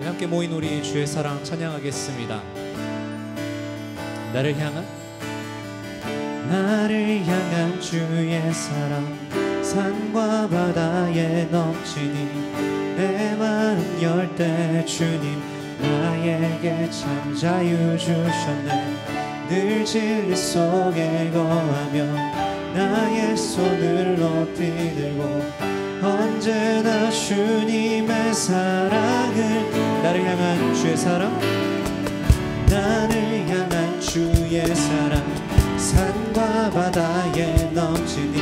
함께 모인 우리 주의 사랑 찬양하겠습니다. 나를 향한 주의 사랑 산과 바다에 넘치니 내 마음 열 때 주님 나에게 참 자유 주셨네. 늘 진리 속에 거하며 나의 손을 높이 들고 언제나 주님의 사랑을 나를 향한 주의 사랑 나를 향한 주의 사랑 산과 바다에 넘치니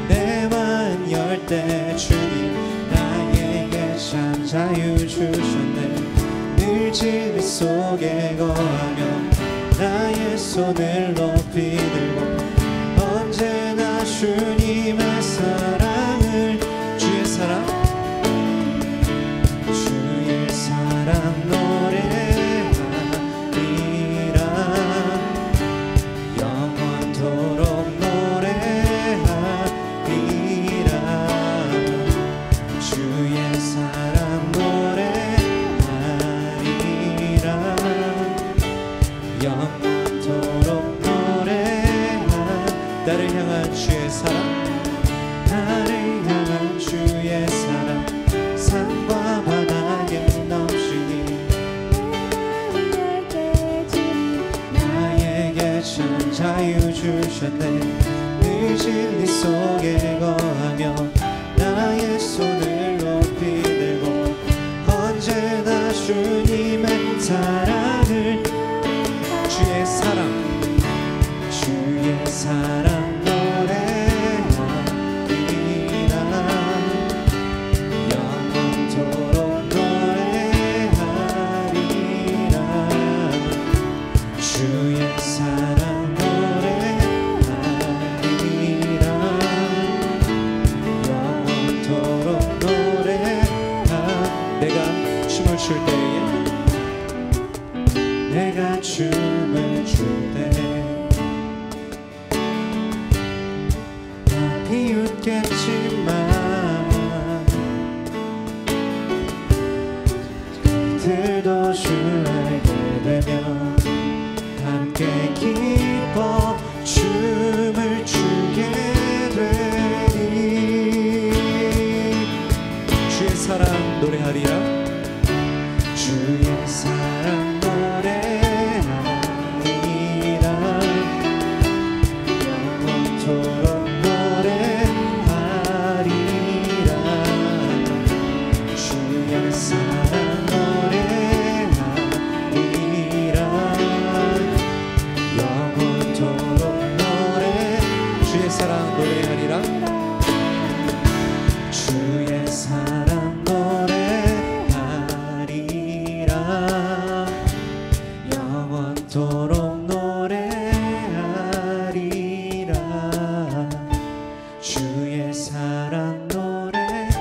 내 마음 열 때 주님 나에게 참 자유 주셨네. 늘 진리 속에 거하며 나의 손을 높이 들고 언제나 주님의 사랑을 주의 사랑 노래하리라. 영원토록 노래하리라. 주의 사랑 노래하리라. 영원토록 나를 향한 주의 사랑 나를 향한 주의 사랑 산과 바다에 넘치니 나에게 참 자유 주셨네. 늘 진리 속에 거하며 나의 손을 높이 들고 언제나 주님의 사랑을 주의 사랑 노래하리라. 영원토록 노래하리라. 주의 사랑 노래하리라. 영원토록 내가 춤을 출 때에 내가 춤을 출 때에 비웃겠지만 그들도 주를 알게 되면 함께 기뻐 춤을 추게 되리. 주의 사랑 노래하리라. 주의 사랑 노래하리라. 영원토록 주의 사랑 노래하리라. 영원토록 노래하리라. 주의 사랑 노래하리라.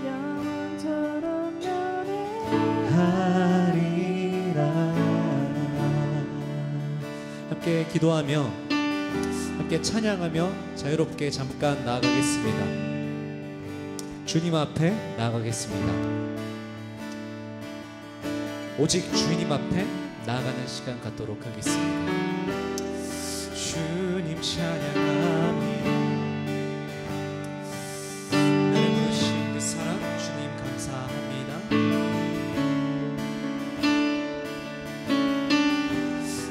영원토록 노래하리라. 함께 기도하며 함께 찬양하며 자유롭게 잠깐 나아가겠습니다. 주님 앞에 나아가겠습니다. 오직 주님 앞에 나아가는 시간 갖도록 하겠습니다. 주님 찬양합니다. 나를 부르신 그 사랑 주님 감사합니다.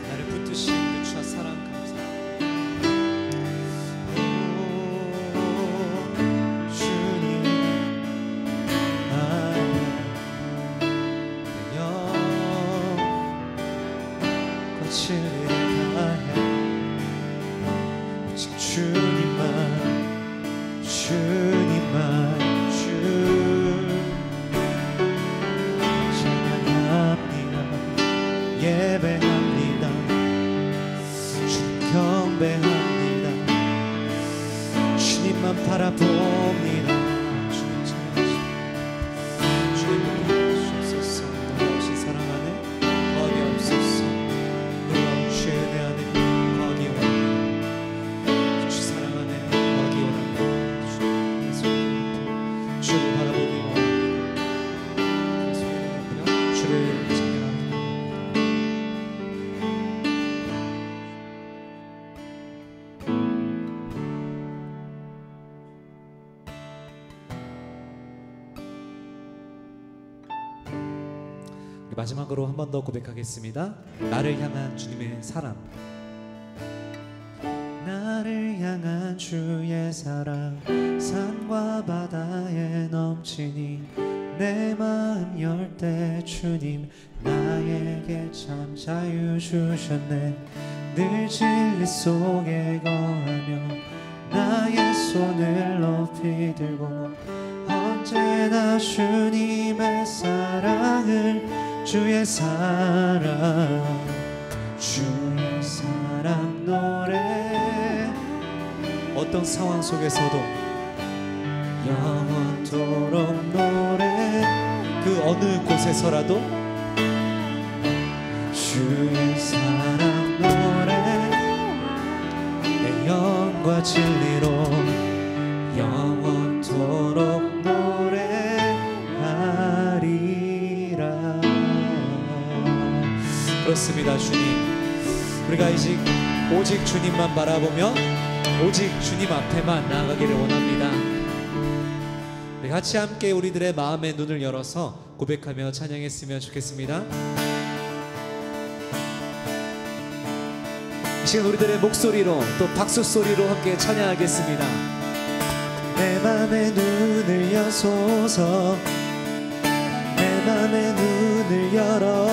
나를 붙드신 그 사랑 예배합니다. 주님 경배합니다. 주님만 바라봅니다. 주님 찬양하십니다. 주님 주옵소서. 놀라우신 사랑 안에 거기 없소서. 놀라운 주의 은혜 안에 거기 원합니다. 주 사랑 안에 거기 원합니다. 주님 마지막으로 한 번 더 고백하겠습니다. 나를 향한 주님의 사랑. 나를 향한 주의 사랑 산과 바다에 넘치니 내 마음 열 때 주님 나에게 참 자유 주셨네. 늘 진리 속에 거하며 나의 손을 높이 들고 언제나 주님의 사랑을 주의 사랑 주의 사랑 노래 어떤 상황 속에서도 영원토록 노래 그 어느 곳에서라도 주의 사랑 노래 내 영과 진리로 영원토록 노래하리라. 그렇습니다. 주님 우리가 오직 주님만 바라보며 오직 주님 앞에만 나아가기를 원합니다. 우리 같이 함께 우리들의 마음의 눈을 열어서 고백하며 찬양했으면 좋겠습니다. 이 시간 우리들의 목소리로 또 박수 소리로 함께 찬양하겠습니다. 내 맘의 눈을 여소서 내 맘의 눈을 열어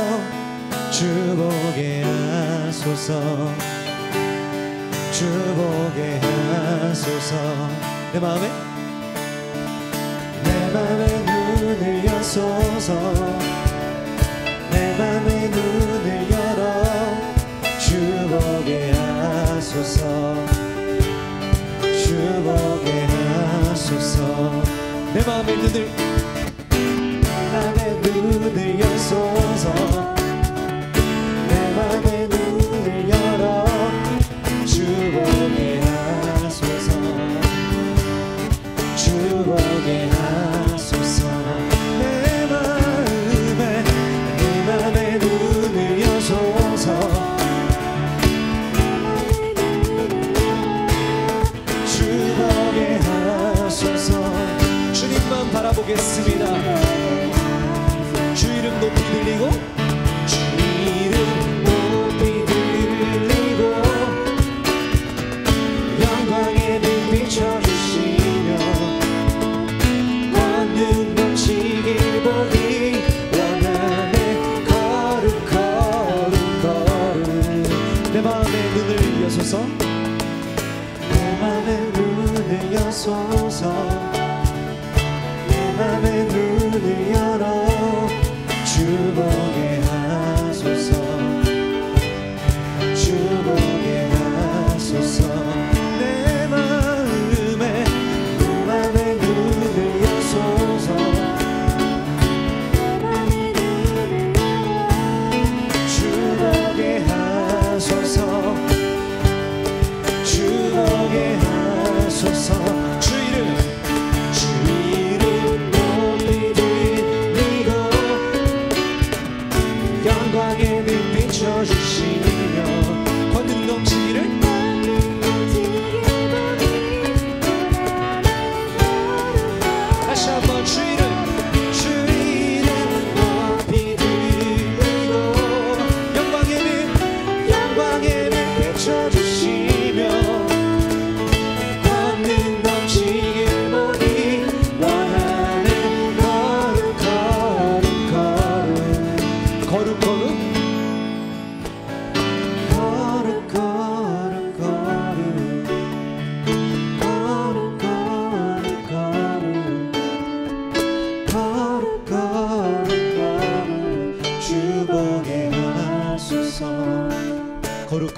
주 보게 하소서 주 보게 하소서 내 맘의 눈을 여소서 내 맘의 눈을 열어 주 보게 하소서 주 보게 하소서 내 맘의 눈을 여소서 내 맘의 눈을 열어 주 보게 하소서 주 보게 하소서 내 맘의 눈을 여소서 주 보게 하소서 주님만 바라보겠습니다. 주 이름 높이 들리고 주 이름 높이 들리고 영광의 빛 비춰주시며 권능 넘치길 보기 원하네 거룩 내 맘의 눈을 여소서 내 맘의 눈을 여소서 내 맘의 눈을 열어 주 보게 하소서 주 보게 하소서 내 맘의 눈을 여소서 주 보게 하소서 주 보게 하소서 주 이름 높이 들리고 영광의 빛 비춰주시며 권능 넘치기를 다시 한번 주 이름 높이 들리고 영광의 빛 비춰주시며 권능 넘치길 보니 원하는 거룩 주 보게 하소서 거룩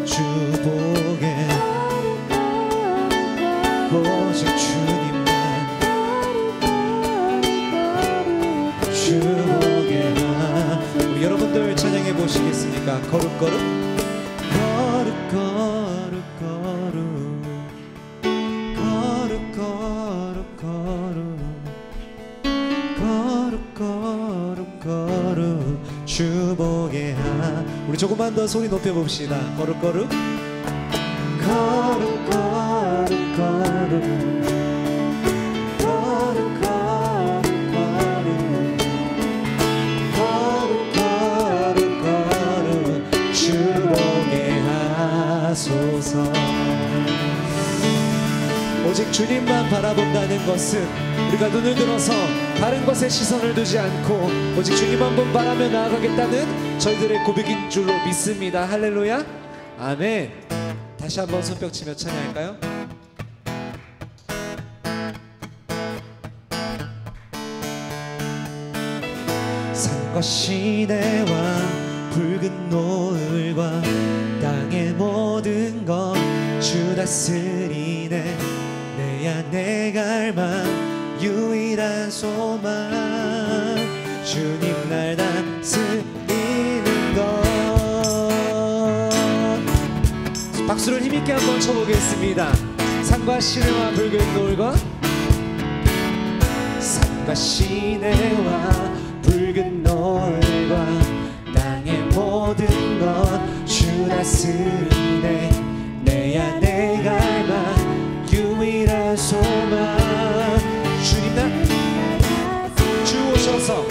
주 보게 오직 주님만 주 보게 우리 여러분들 찬양해 보시겠습니까? 거룩 주 보게 우리 조금만 더 소리 높여 봅시다. 거룩 거룩 하소서. 오직 주님만 바라본다는 것은 우리가 눈을 들어서 다른 것에 시선을 두지 않고 오직 주님 한 분 바라며 나아가겠다는 저희들의 고백인 줄로 믿습니다. 할렐루야, 아멘. 다시 한번 손뼉 치며 찬양할까요? 산과 시내와 붉은 노을과 땅의 모든 것 주 다스리네. 내 안에 갈망 유일한 소망 주님 날 다스리는 것. 박수를 힘있게 한번 쳐보겠습니다. 산과 시내와 붉은 노을과 산과 시내와 붉은 노을과 땅의 모든 것 주 다스리네. 내 안에 갈망 유일한 소망 주님 나 주 오셔서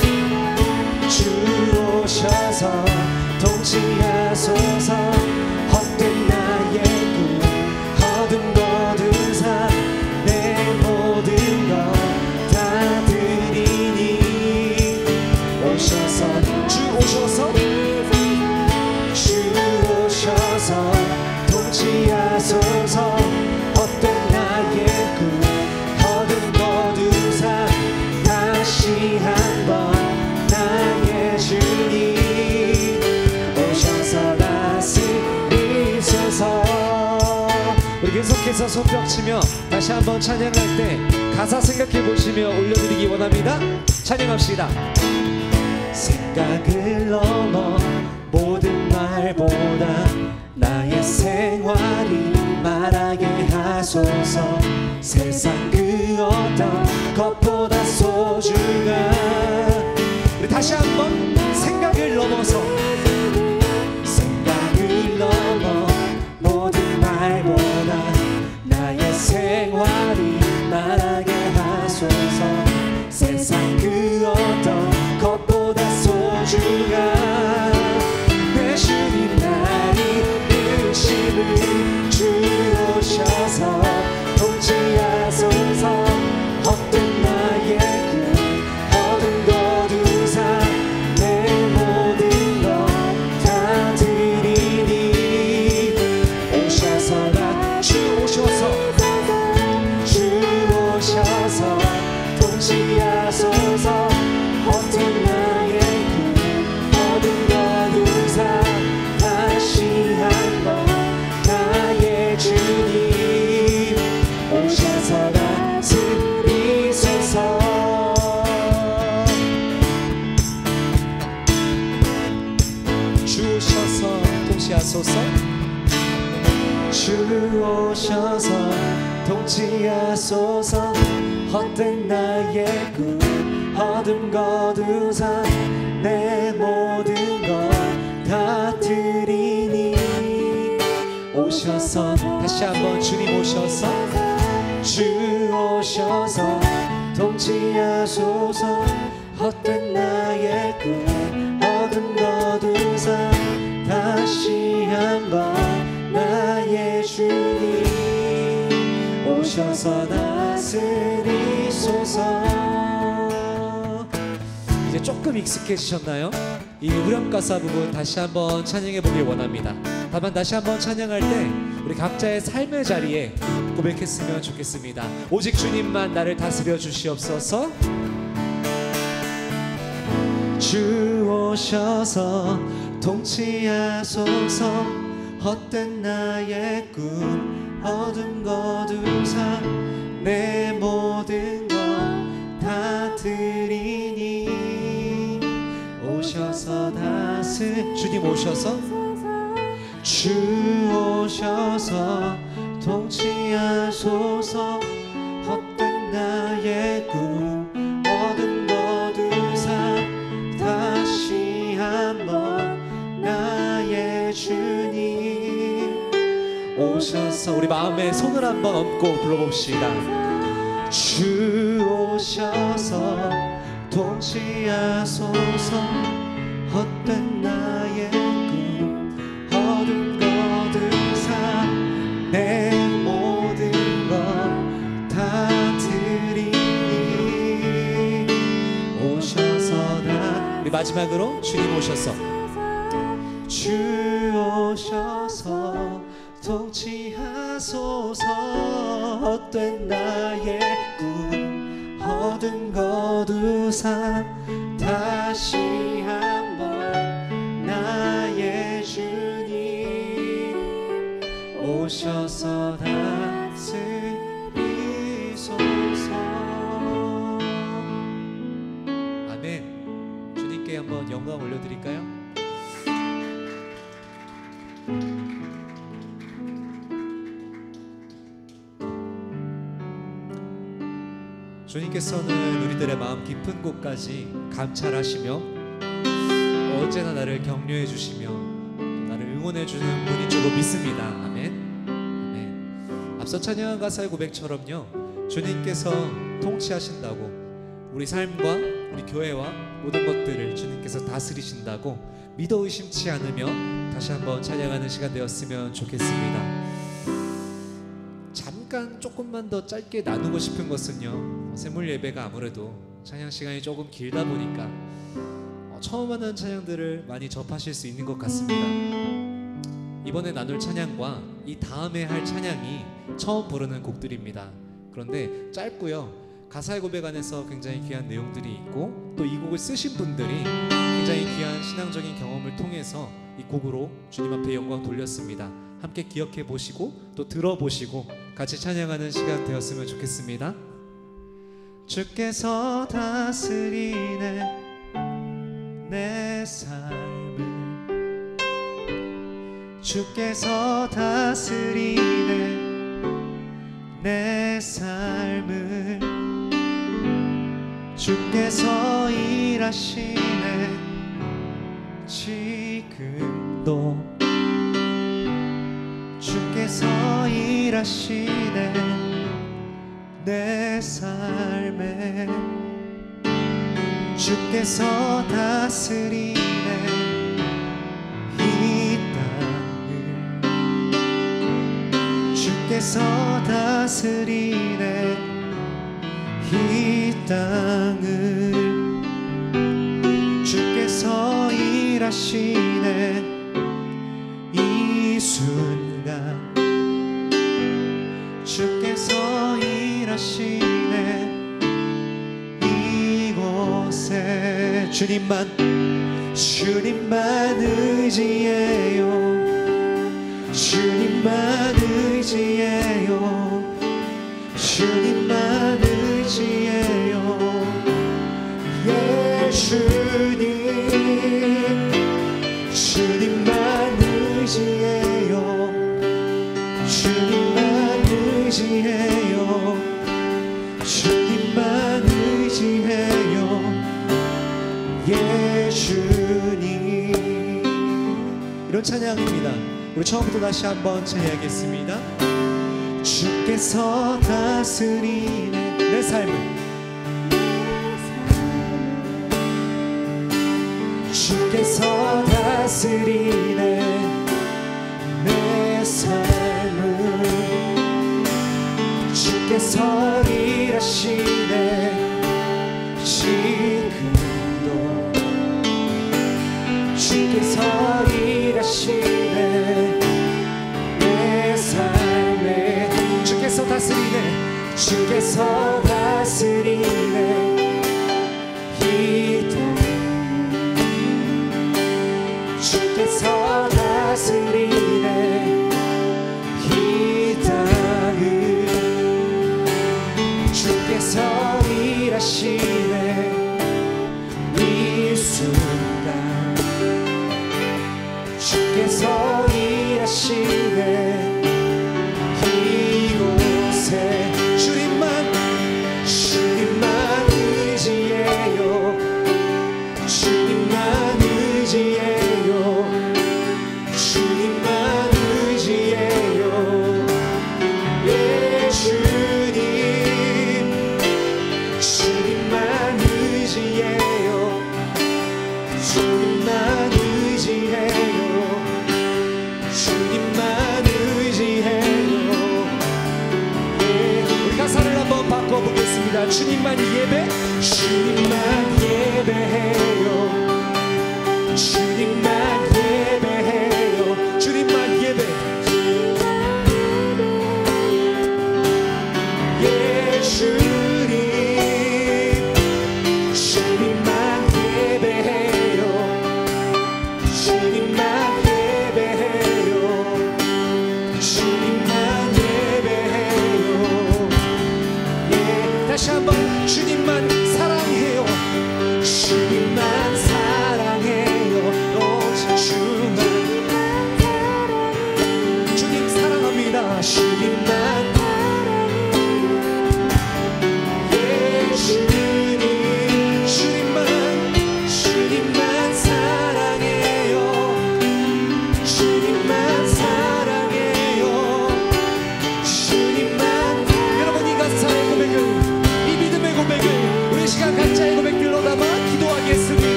통치하소서. 헛된 나의 꿈 어둠 거두사 내 모든 것 다 드리니. 오셔서 주 오셔서 통치하소서. 헛된 나의 꿈 어둠 거두사 다시 한번 나의 주님 오셔서 다스리소서. 우리 계속해서 손뼉 치며 다시 한번 찬양할 때 가사 생각해 보시며 올려드리기 원합니다. 찬양합시다. 생각을 넘어 모든 말보다 나의 생활이 말하게 하소서. 세상 그 어떤 것보다 소중한 우리 다시 한번 생각을 넘어서 생각을 넘어 모든 말보다 나의 생활이 말하게 하소서. 세상 그 어떤 것보다 소중한 내 주님 나를 주 오셔서 통치하소서. 헛된 나의 꿈 어둠 거두사 내 모든 것 다 드리니. 오셔서 주 오셔서 통치하소서. 헛된 나의 꿈 어둠 거두사 다시 한번 나의 주님 오셔서 다스리소서. 주 오셔서 통치하소서. 주 오셔서 통치하소서. 헛된 나의 꿈 어둠 거두사 내 모든 것 다 드리니. 오셔서 다시 한번 주님 오셔서 주 오셔서 통치하소서. 헛된 나의 꿈 어둠 거두사 다시 한번 나의 주님 오셔서 다스리소서. 이제 조금 익숙해지셨나요? 이 후렴가사 부분 다시 한번 찬양해 보길 원합니다. 다만 다시 한번 찬양할 때 우리 각자의 삶의 자리에 고백했으면 좋겠습니다. 오직 주님만 나를 다스려 주시옵소서. 주 오셔서 통치하소서. 헛된 나의 꿈 어둠 거두사 내 모든 것 다 드리니. 오셔서 주님 오셔서 주 오셔서 통치하소서. 헛된 나의 꿈 어둠 거두사 다시 한번 나의 주님 오셔서. 우리 마음에 손을 한번 얹고 불러봅시다. 주 오셔서 통치하소서. 헛된 나의 꿈 어둠 거두사 마지막으로 주님 오셔서, 주 오셔서 통치하소서. 헛된 나의 꿈 얻은 거두사 다시 한번 나의 주님 오셔서 다스리소서. 아멘. 주님께 한번 영광 올려드릴까요? 주님께서는 우리들의 마음 깊은 곳까지 감찰하시며 언제나 나를 격려해 주시며 나를 응원해 주는 분인 줄로 믿습니다. 아멘. 아멘. 앞서 찬양한 가사의 고백처럼요, 주님께서 통치하신다고, 우리 삶과 우리 교회와 모든 것들을 주님께서 다스리신다고 믿어 의심치 않으며 다시 한번 찬양하는 시간 되었으면 좋겠습니다. 잠깐 조금만 더 짧게 나누고 싶은 것은요, 세물 예배가 아무래도 찬양 시간이 조금 길다 보니까 처음 하는 찬양들을 많이 접하실 수 있는 것 같습니다. 이번에 나눌 찬양과 이 다음에 할 찬양이 처음 부르는 곡들입니다. 그런데 짧고요, 가사의 고백 안에서 굉장히 귀한 내용들이 있고 또 이 곡을 쓰신 분들이 굉장히 귀한 신앙적인 경험을 통해서 이 곡으로 주님 앞에 영광 돌렸습니다. 함께 기억해 보시고 또 들어보시고 같이 찬양하는 시간 되었으면 좋겠습니다. 주께서 다스리네 내 삶을, 주께서 다스리네 내 삶을, 주께서 일하시네 지금도, 주께서 일하시네 내 삶에, 주께서 다스리네 이 땅을, 주께서 다스리네 이 땅을, 주께서 일하시네 이 순간, 주께서 일하시네 이곳에. 주님만 의지해요, 주님만 의지해요, 주님만 의지해요. 예, 주님만 의지해요, 주님만 의지해요, 주님만 의지해요. 예, 주님. 이런 찬양입니다. 우리 처음부터 다시 한번 찬양하겠습니다. 주께서 다스리네 내 삶을, 주께서 다스리네 내 삶을, 주께서 일하시네 지금도, 주께서 일하시네 내 삶에, 주께서 다스리네, 주께서 다스리네 이 땅, 주께서 다스리네 이 땅을, 주께서 일하시네 이 순간, 주께서 일하시네 이곳에. 주님만 의지해요, 주님만 의지해요, 주님만 의지해요. 예, 주님만 의지해요, 주님만 의지해요, 주님만 의지해요. 예, 우리 가사를 한번 바꿔보겠습니다. 주님만 예배해요,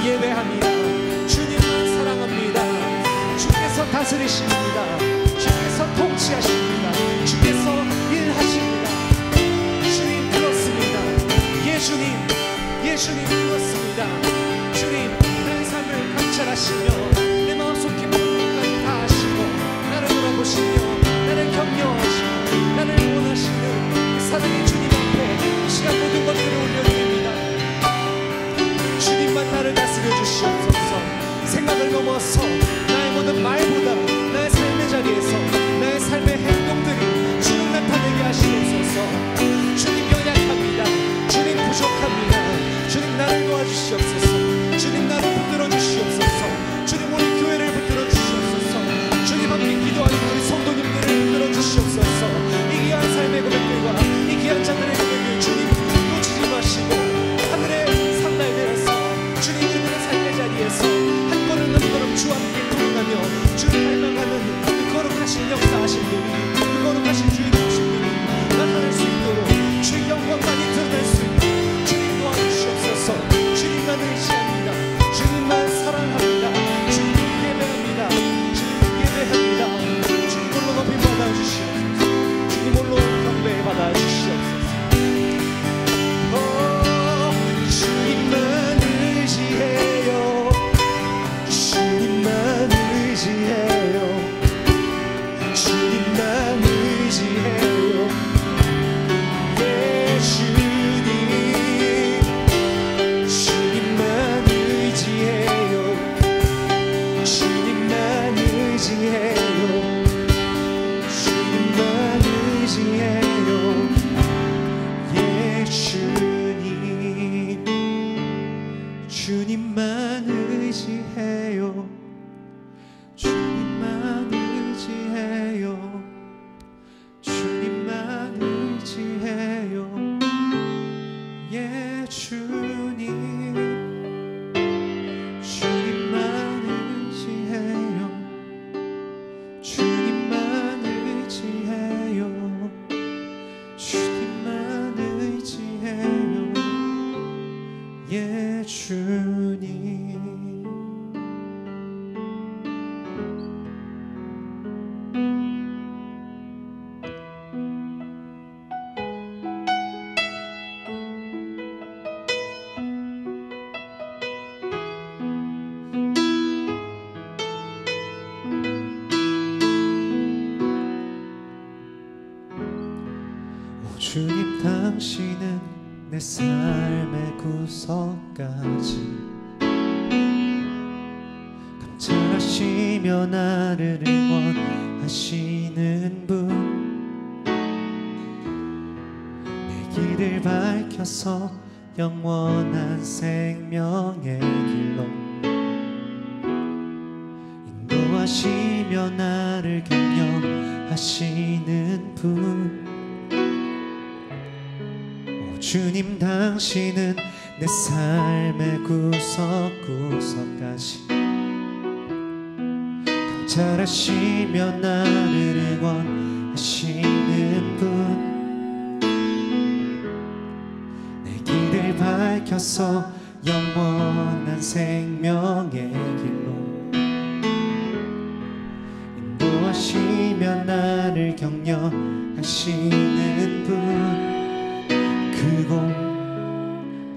예배합니다. 주님만 사랑합니다. 주께서 다스리십니다. 주께서 통치하십니다. 주께서 일하십니다. 주님 그렇습니다. 예수님 그렇습니다. 주님 나의 삶을 감찰하시며 내 마음속 깊은 곳까지 다 아시고 나를 돌아보시며 나를 격려하시고 나를 원하시는 사랑의 주님 앞에 이 시간 모든 것들을 올려드립니다. 주님만 나를 다스려 주시옵소서. 생각을 넘어서 나의 모든 말보다 나의 삶의 자리에서 나의 삶의 행동들이 주님 나타내게 하시옵소서. 주님 연약합니다. 주님 부족합니다. 주님 나를 도와주시옵소서. 주님 나를 붙들어 주시옵소서. 주님 우리 교회를 붙들어 주시옵소서. 주님 함께 기도하는 우리 성도님들을 붙들어 주시옵소서. 이 귀한 삶의 고백들과 이 귀한 자들의 고백을 주님 놓치지 마시고 하늘의 상달되어서 주님 그들의 삶의 자리에서 한 걸음 한 걸음 주와 함께 동행하며 주를 닮아가는 그 거룩하신 역사하신 분이 그 거룩하신 주의 되신 분이 나타날 수 있도록 주의 영광만이 드러날 수 있도록 주님 도와주시옵소서. 주님만 의지합니다. 주님만 사랑합니다. 주님 예배합니다. 주님 예배합니다. 주님 홀로 높이 받아주시옵소서. 주님 홀로 경배 받아주시옵소서. 주님만 의지해요. 주님만 의지해요. 주님만 의지해요. 예 주님 주님만 의지해요. 주님만 의지해요. 주님만 의지해요. 예 주님 주님만 의지해요. 주님만 의지해요. 주님만 의지해요. 예 주님 주님만 의지해요. 주님만 의지해요. 주님만 의지해요. 예 주님 주님 당신은 내 삶의 구석까지 감찰하시며 나를 응원하시는 분 내 길을 밝혀서 영원한 생명의 길로 인도하시며 나를 격려하시는 분 주님 당신은 내 삶의 구석구석까지 감찰하시며 나를 응원하시는 분 내 길을 밝혀서 영원한 생명의 길로 인도하시며 나를 격려하시는 분 크고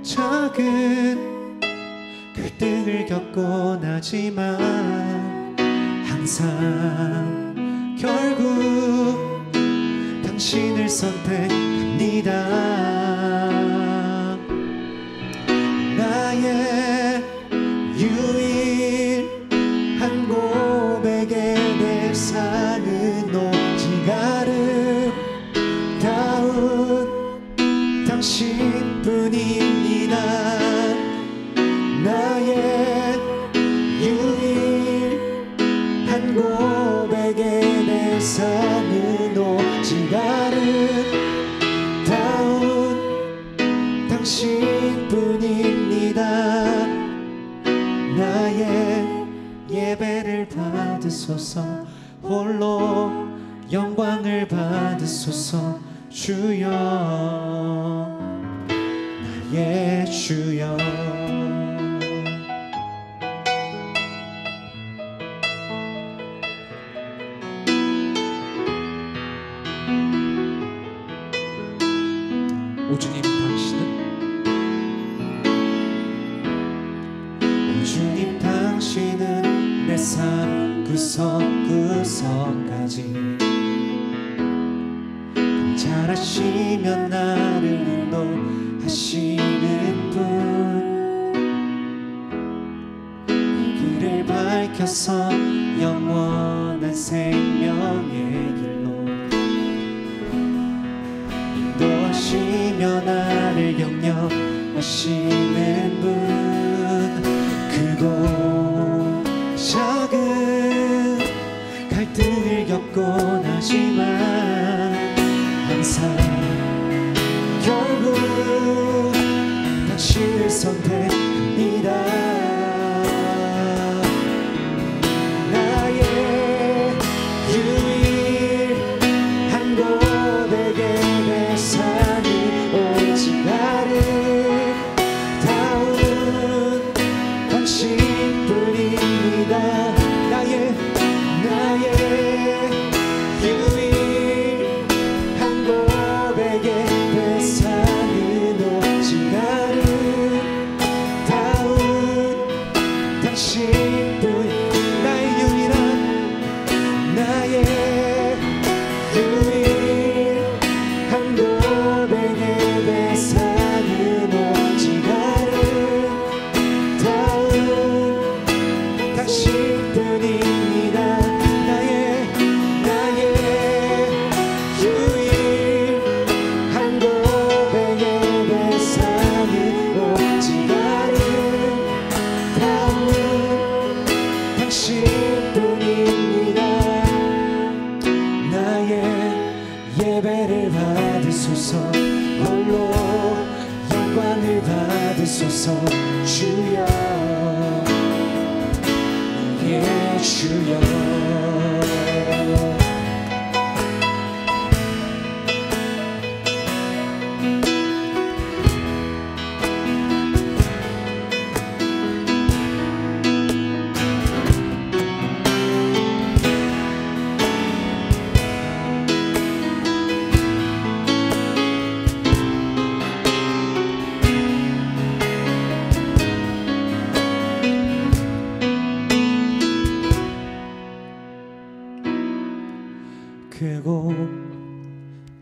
작은 갈등을 겪곤 하지만 항상 결국 당신을 선택합니다. 나의 유일한 고백에 내 삶은 오직 아름다운 당신뿐입니다. 나의 유일한 고백에 내 삶은 오직 아름다운 당신뿐입니다. 나의 예배를 받으소서. 홀로 영광을 받으소서. 주여 나의 주여 구석구석까지 잘하시며 나를 인도하시는 분, 이 길을 밝혀서 영원한 생명의 길로 인도하시며 나를 영접하시는 분, 크고 작은 갈등을 겪곤 하지만 항상 결국 당신을 선택합니다. 나의 유일한 고백의 대상이 오직 아름다운 당신뿐입니다. 나의 유일한 고백의 대상은 오직 아름다운 당신뿐. 나의 유일한 고백의 대상은 오직 아름다운 당신뿐입니다. 나의 유일한 고백의 대상은 오직 아름다운 당신뿐입니다. 나의 예배를 받으소서, 홀로 영광을 받으소서. 주여, 나의 주여. 크고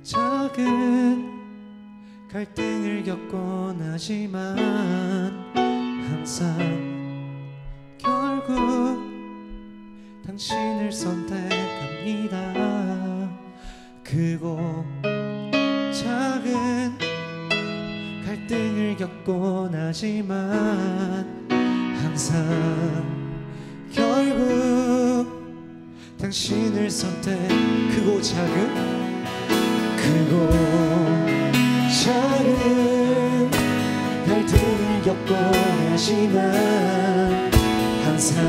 작은 갈등을 겪곤 하지만 항상 결국 당신을 선택합니다. 크고 작은 갈등을 겪곤 하지만 항상 결국 당신을 선택. 크고 작은 갈등을 겪곤 하지만 항상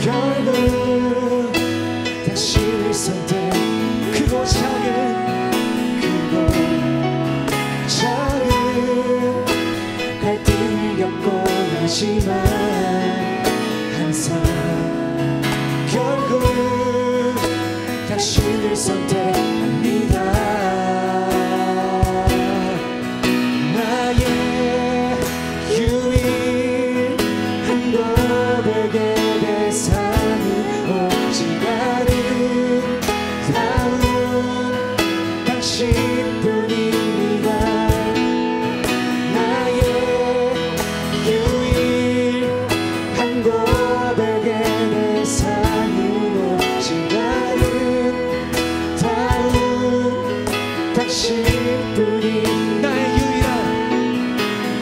결국 당신을 선택. 크고 작은 갈등을 겪곤 하지만 항상 결국 당신을 선택합니다. 나의 유일한 고백의 대상은 오직 아름다운 당신뿐입니다. 나의 유일한 고백의 대상은 오직 아름다운 당신뿐이.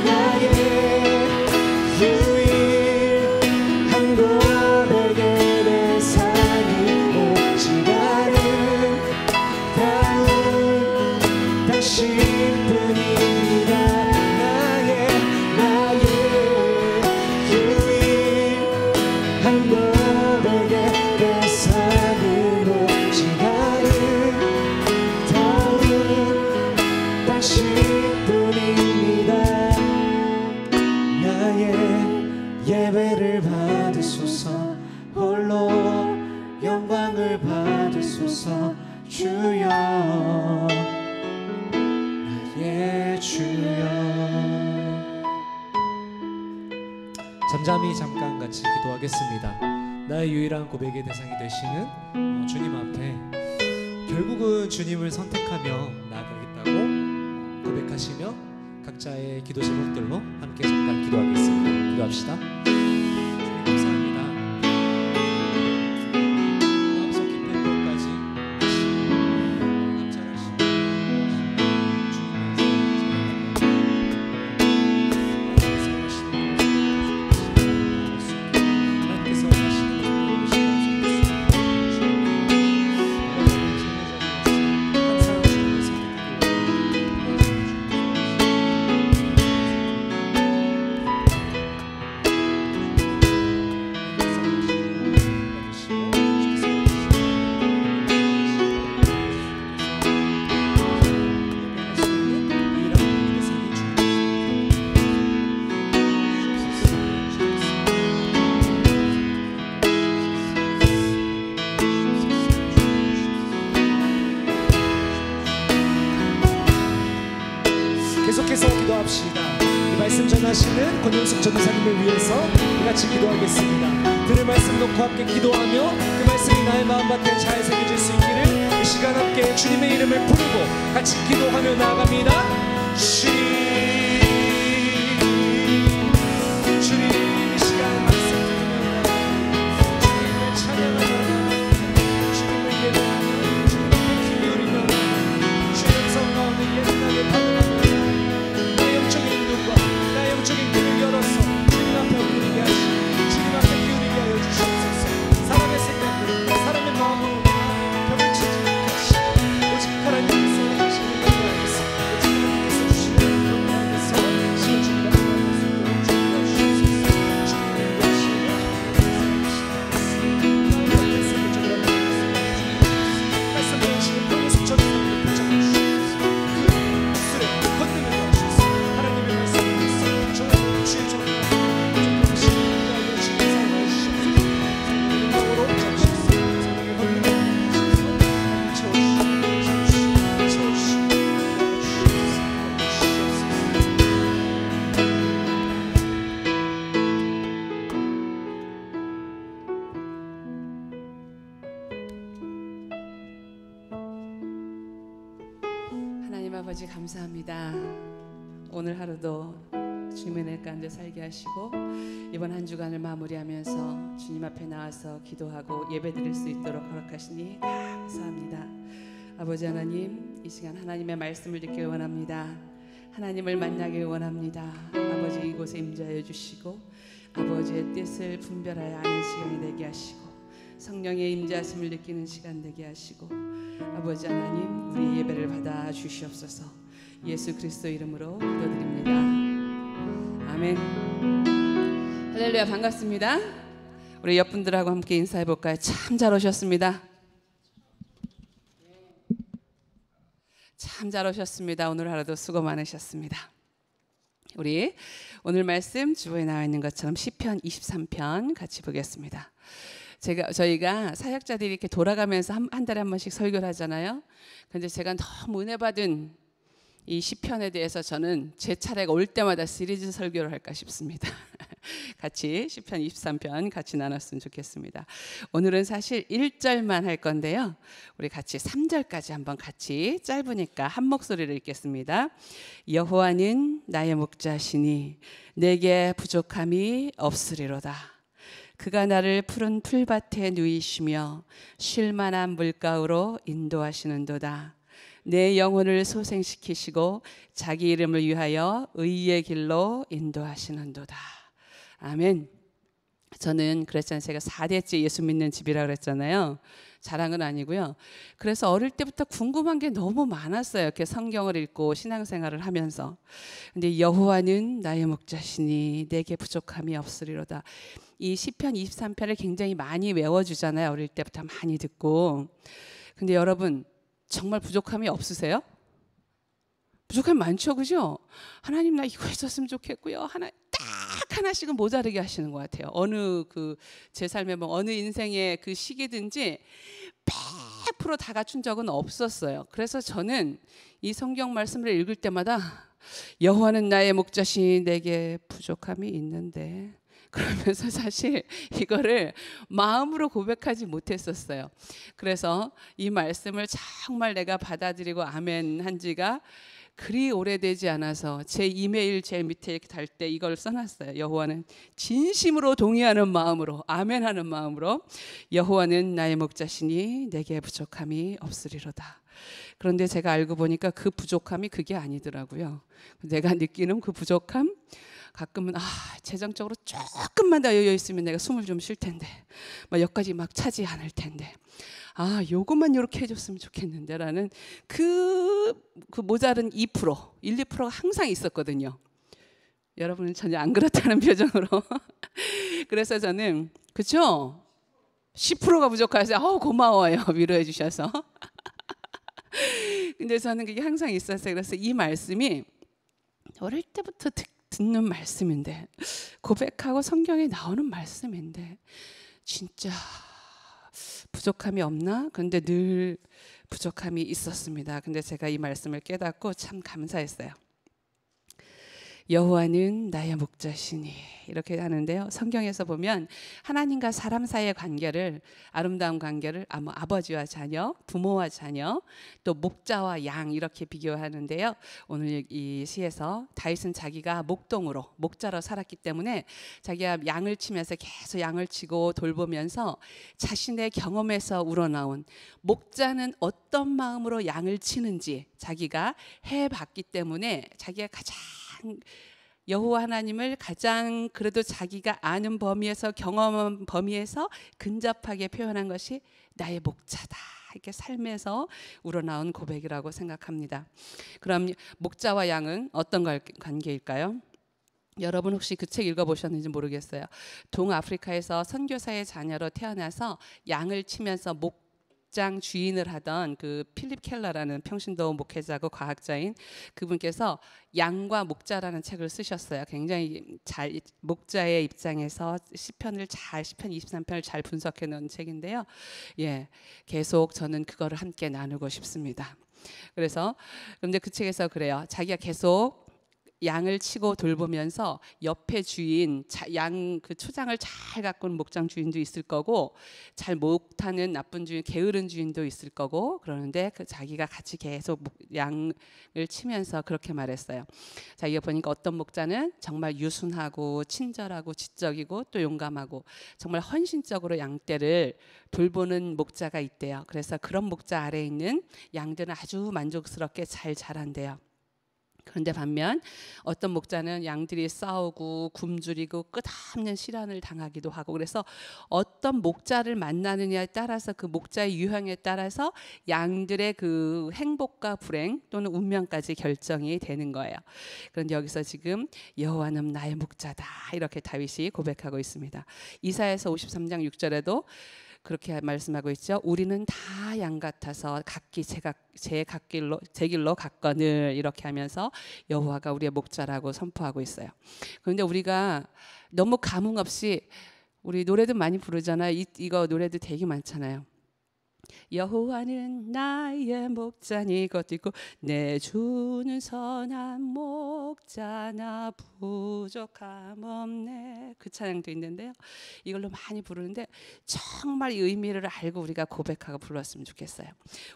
나의 유일한 고백의 대상은 오직 아름다운 당신뿐입니다. 나의 유일한 고백의 대상은 오직 아름다운 당신뿐입니다. 나의 예배를 받으소서, 홀로 영광을 받으소서. 주여, 나의 주여. 잠잠히 잠깐 같이 기도하겠습니다. 나의 유일한 고백의 대상이 되시는 주님 앞에 결국은 주님을 선택하며 나아가겠다고 고백하시며 각자의 기도 제목들로 함께 잠깐 기도하겠습니다. 기도합시다. 주님 감사합니다. 마음속 깊은 곳까지 감찰하시고 하나님께서 하시는 계속해서 기도합시다. 이 말씀 전하시는 권영숙 전도사님을 위해서 같이 기도하겠습니다. 들을 말씀 놓고 함께 기도하며 그 말씀이 나의 마음밭에 잘 새겨질 수 있기를 이 시간 함께 주님의 이름을 부르고 같이 기도하며 나아갑니다. 주님 이 시간 말씀 듣습니다. 주님을 찬양하며 주님을 예배하며 주님을 기울이며 주의 성 가운데 예배하며 받으며 나의 영적인 귀를 열어서 주님 앞에 엎드리게 하시고 주님 앞에 기울이게 하여 주시옵소서. 사람의 생각으로 사람의 마음으로 벽을 치지 않게 하시고 오직 하나님께서 하시는 것을 알겠어. 오직 하나님께서 주시는 것을 알겠어. 주님 앞에 주시옵소서. 주님을 위하시며 말씀 주시는 권영숙 전도사님을 붙잡아 주시옵소서. 그 입술에 권능을 넣으셔서 하나님의 말씀을 주의 종과 부족하신 하나님의 신사에 주시옵소서. 성령으로 잡으시옵소서. 성령의 권능을 채워주시옵소서. 하나님 아버지 감사합니다. 오늘 하루도 주님의 은혜 가운데 살게 하시고 이번 한 주간을 마무리하면서 주님 앞에 나와서 기도하고 예배드릴 수 있도록 허락하시니 감사합니다. 아버지 하나님, 이 시간 하나님의 말씀을 듣길 원합니다. 하나님을 만나길 원합니다. 아버지 이곳에 임재하여 주시고 아버지의 뜻을 분별하여 아는 시간이 되게 하시고 성령의 임재하심을 느끼는 시간 되게 하시고 아버지 하나님, 우리의 예배를 받아 주시옵소서. 예수 그리스도 이름으로 기도드립니다. 아멘. 할렐루야. 반갑습니다. 우리 옆분들하고 함께 인사해 볼까요? 참 잘 오셨습니다. 참 잘 오셨습니다. 오늘 하루도 수고 많으셨습니다. 우리 오늘 말씀 주보에 나와 있는 것처럼 시편 23편 같이 보겠습니다. 저희가 사역자들이 이렇게 돌아가면서 한 달에 한 번씩 설교를 하잖아요. 그런데 제가 너무 은혜 받은 이 시편에 대해서 저는 제 차례가 올 때마다 시리즈 설교를 할까 싶습니다. 같이 시편 23편 같이 나눴으면 좋겠습니다. 오늘은 사실 1절만 할 건데요. 우리 같이 3절까지 한번 같이 짧으니까 한 목소리로 읽겠습니다. 여호와는 나의 목자시니 내게 부족함이 없으리로다. 그가 나를 푸른 풀밭에 누이시며 쉴만한 물가로 인도하시는도다. 내 영혼을 소생시키시고 자기 이름을 위하여 의의 길로 인도하시는도다. 아멘. 저는 그랬잖아요. 제가 4대째 예수 믿는 집이라고 그랬잖아요. 자랑은 아니고요. 그래서 어릴 때부터 궁금한 게 너무 많았어요. 이렇게 성경을 읽고 신앙생활을 하면서. 근데 여호와는 나의 목자시니 내게 부족함이 없으리로다. 이 시편 23편을 굉장히 많이 외워주잖아요. 어릴 때부터 많이 듣고. 근데 여러분 정말 부족함이 없으세요? 부족함이 많죠, 그죠? 하나님 나 이거 있었으면 좋겠고요. 딱 하나씩은 모자르게 하시는 것 같아요. 어느 제 삶에 어느 인생의 그 시기든지 100% 다 갖춘 적은 없었어요. 그래서 저는 이 성경 말씀을 읽을 때마다 여호와는 나의 목자시니 내게 부족함이 있는데 그러면서 사실 이거를 마음으로 고백하지 못했었어요. 그래서 이 말씀을 정말 내가 받아들이고 아멘 한 지가 그리 오래되지 않아서 제 이메일 제일 밑에 이렇게 달 때 이걸 써놨어요. 여호와는 진심으로 동의하는 마음으로 아멘하는 마음으로 여호와는 나의 목자시니 내게 부족함이 없으리로다. 그런데 제가 알고 보니까 그 부족함이 그게 아니더라고요. 내가 느끼는 그 부족함, 가끔은 재정적으로 조금만 더 여유 있으면 내가 숨을 좀 쉴 텐데 막 여기까지 막 차지 않을 텐데 요것만 이렇게 해줬으면 좋겠는데라는 그 모자른 2%, 1, 2%가 항상 있었거든요. 여러분은 전혀 안 그렇다는 표정으로. 그래서 저는 그렇죠? 10%가 부족해서 고마워요. 위로해 주셔서. 근데 저는 그게 항상 있었어요. 그래서 이 말씀이 어릴 때부터 듣는 말씀인데, 고백하고 성경에 나오는 말씀인데 진짜 부족함이 없나? 그런데 늘 부족함이 있었습니다. 근데 제가 이 말씀을 깨닫고 참 감사했어요. 여호와는 나의 목자시니 이렇게 하는데요. 성경에서 보면 하나님과 사람 사이의 관계를, 아름다운 관계를 아버지와 자녀, 부모와 자녀, 또 목자와 양 이렇게 비교하는데요. 오늘 이 시에서 다윗은 자기가 목자로 살았기 때문에 자기가 양을 치면서 계속 양을 치고 돌보면서 자신의 경험에서 우러나온 목자는 어떤 마음으로 양을 치는지 자기가 해봤기 때문에 자기가 가장 여호와 하나님을 가장 그래도 자기가 아는 범위에서, 경험한 범위에서 근접하게 표현한 것이 나의 목자다. 이렇게 삶에서 우러나온 고백이라고 생각합니다. 그럼 목자와 양은 어떤 관계일까요? 여러분 혹시 그 책 읽어보셨는지 모르겠어요. 동아프리카에서 선교사의 자녀로 태어나서 양을 치면서 목장 주인을 하던 그 필립 켈러라는 평신도 목회자고 과학자인 그분께서 양과 목자라는 책을 쓰셨어요. 굉장히 잘 목자의 입장에서 시편 23편을 잘 분석해 놓은 책인데요. 계속 저는 그거를 함께 나누고 싶습니다. 그런데 그 책에서 그래요. 자기가 계속 양을 치고 돌보면서 옆에 주인, 양 그 초장을 잘 가꾼 목장 주인도 있을 거고 잘 못하는 나쁜 주인, 게으른 주인도 있을 거고, 그러는데 자기가 같이 계속 양을 치면서 그렇게 말했어요. 자기가 보니까 어떤 목자는 정말 유순하고 친절하고 지적이고 또 용감하고 정말 헌신적으로 양떼를 돌보는 목자가 있대요. 그래서 그런 목자 아래에 있는 양들은 아주 만족스럽게 잘 자란대요. 그런데 반면 어떤 목자는 양들이 싸우고 굶주리고 끝없는 시련을 당하기도 하고, 그래서 어떤 목자를 만나느냐에 따라서 그 목자의 유형에 따라서 양들의 그 행복과 불행 또는 운명까지 결정이 되는 거예요. 그런데 여기서 지금 여호와는 나의 목자다 이렇게 다윗이 고백하고 있습니다. 이사야서 53장 6절에도 그렇게 말씀하고 있죠. 우리는 다 양 같아서 각기 제 길로 갔거늘 이렇게 하면서 여호와가 우리의 목자라고 선포하고 있어요. 그런데 우리가 너무 감흥 없이, 우리 노래도 많이 부르잖아요. 이거 노래도 되게 많잖아요. 여호와는 나의 목자니, 그것도 있고 내 주는 선한 목자나 부족함 없네, 그 찬양도 있는데요. 이걸로 많이 부르는데 정말 이 의미를 알고 우리가 고백하고 불렀으면 좋겠어요.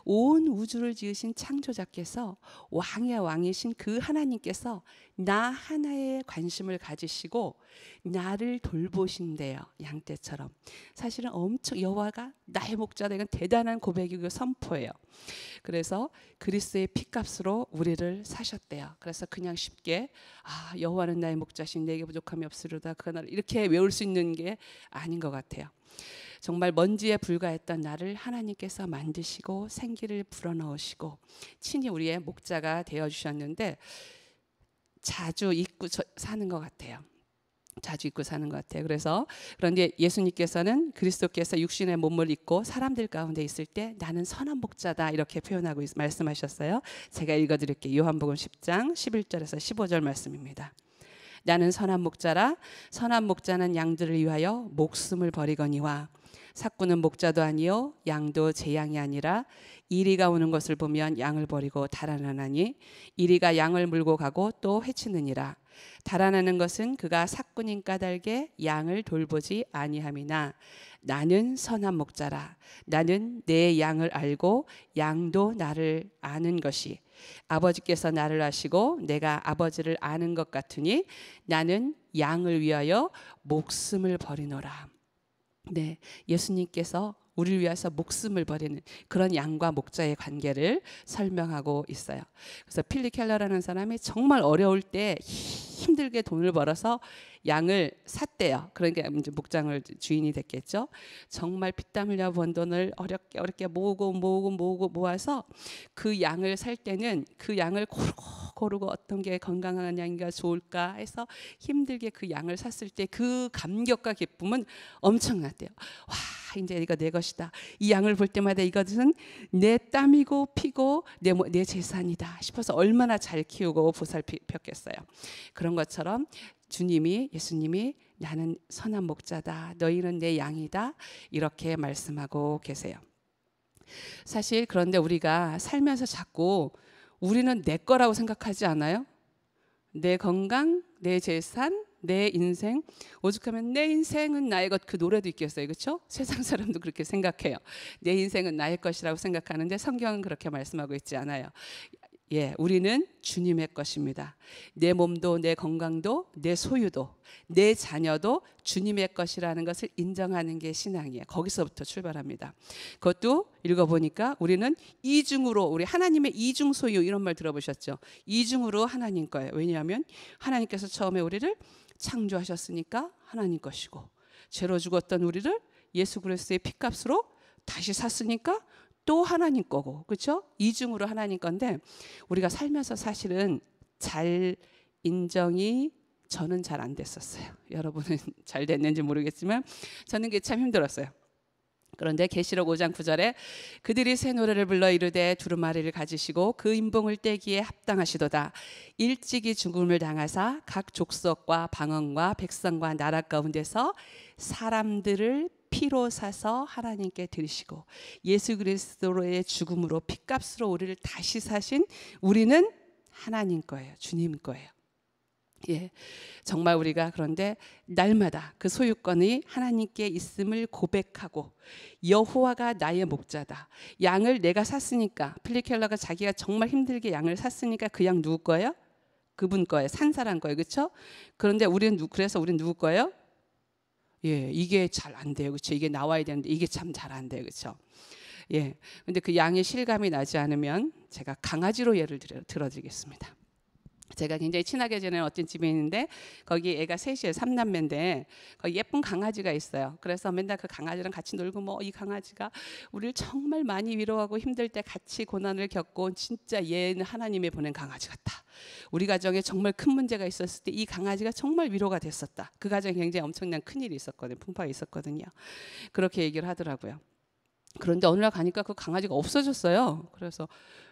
온 우주를 지으신 창조자께서, 왕의 왕이신 그 하나님께서 나 하나에 관심을 가지시고 나를 돌보신대요. 양떼처럼. 사실은 엄청 여호와가 나의 목자다, 이건 대단한 고백이고 선포예요. 그래서 그리스도의 피값으로 우리를 사셨대요. 그래서 그냥 쉽게 여호와는 나의 목자신 내게 부족함이 없으리로다 그날 이렇게 외울 수 있는 게 아닌 것 같아요. 정말 먼지에 불과했던 나를 하나님께서 만드시고 생기를 불어넣으시고 친히 우리의 목자가 되어주셨는데 자주 잊고 사는 것 같아요. 그런데 예수님께서는 그리스도께서 육신의 몸을 입고 사람들 가운데 있을 때 나는 선한 목자다 이렇게 표현하고 말씀하셨어요. 제가 읽어드릴게요. 요한복음 10장 11절에서 15절 말씀입니다. 나는 선한 목자라. 선한 목자는 양들을 위하여 목숨을 버리거니와 삭구는 목자도 아니요 양도 제 양이 아니라 이리가 오는 것을 보면 양을 버리고 달아나나니 이리가 양을 물고 가고 또 해치느니라. 달아나는 것은 그가 삭군인 까닭에 양을 돌보지 아니함이나 나는 선한 목자라. 나는 내 양을 알고 양도 나를 아는 것이 아버지께서 나를 아시고 내가 아버지를 아는 것 같으니 나는 양을 위하여 목숨을 버리노라. 네, 예수님께서 우리를 위해서 목숨을 버리는 그런 양과 목자의 관계를 설명하고 있어요. 그래서 필립 켈러라는 사람이 정말 어려울 때 힘들게 돈을 벌어서 양을 샀대요. 그러니까 이제 목장을 주인이 됐겠죠. 정말 피땀 흘려 번 돈을 어렵게 모으고 모아서 그 양을 살 때는 그 양을 고르고 어떤 게 건강한 양이가 좋을까 해서 힘들게 그 양을 샀을 때 그 감격과 기쁨은 엄청났대요. 와, 이제 이거 내 것이다. 이 양을 볼 때마다 이것은 내 땀이고 피고 내 재산이다 싶어서 얼마나 잘 키우고 보살폈겠어요. 그런 것처럼 예수님이 나는 선한 목자다. 너희는 내 양이다. 이렇게 말씀하고 계세요. 사실 그런데 우리가 살면서 자꾸 우리는 내 거라고 생각하지 않아요? 내 건강, 내 재산, 내 인생, 오죽하면 내 인생은 나의 것, 그 노래도 있겠어요. 그렇죠? 세상 사람도 그렇게 생각해요. 내 인생은 나의 것이라고 생각하는데 성경은 그렇게 말씀하고 있지 않아요. 예, 우리는 주님의 것입니다. 내 몸도 내 건강도 내 소유도 내 자녀도 주님의 것이라는 것을 인정하는 게 신앙이에요. 거기서부터 출발합니다. 그것도 읽어보니까 우리는 이중으로, 우리 하나님의 이중 소유 이런 말 들어보셨죠? 이중으로 하나님 거예요. 왜냐하면 하나님께서 처음에 우리를 창조하셨으니까 하나님 것이고, 죄로 죽었던 우리를 예수 그리스도의 피값으로 다시 샀으니까 또 하나님 거고, 그렇죠? 이중으로 하나님 건데 우리가 살면서 사실은 잘 인정이 저는 잘 안 됐었어요. 여러분은 잘 됐는지 모르겠지만 저는 그게 참 힘들었어요. 그런데 계시록 5장 9절에 그들이 새 노래를 불러 이르되 두루마리를 가지시고 그 인봉을 떼기에 합당하시도다. 일찍이 죽음을 당하사 각 족속과 방언과 백성과 나라 가운데서 사람들을 피로 사서 하나님께 드리시고 예수 그리스도의 죽음으로 피값으로 우리를 다시 사신 우리는 하나님 거예요. 주님 거예요. 예, 정말 우리가 그런데 날마다 그 소유권이 하나님께 있음을 고백하고 여호와가 나의 목자다. 양을 내가 샀으니까, 필립 켈러가 자기가 정말 힘들게 양을 샀으니까 그 양 누구 거예요? 그분 거예요. 산 사람 거예요. 그렇죠? 그런데 그래서 우리는 누구 거예요? 예, 이게 잘 안 돼요. 그렇죠? 이게 나와야 되는데 이게 참 잘 안 돼요. 그렇죠? 예. 근데 그 양의 실감이 나지 않으면 제가 강아지로 예를 들어드리겠습니다. 제가 굉장히 친하게 지내는 어떤 집에 있는데 거기 애가 셋이에요. 3남매인데 거기 예쁜 강아지가 있어요. 그래서 맨날 그 강아지랑 같이 놀고 뭐 이 강아지가 우리를 정말 많이 위로하고 힘들 때 같이 고난을 겪고 진짜 얘는 하나님이 보낸 강아지 같다. 우리 가정에 정말 큰 문제가 있었을 때 이 강아지가 정말 위로가 됐었다. 그 가정에 굉장히 엄청난 큰일이 있었거든요. 풍파가 있었거든요. 그렇게 얘기를 하더라고요. 그런데 어느 날 가니까 그 강아지가 없어졌어요. 그래서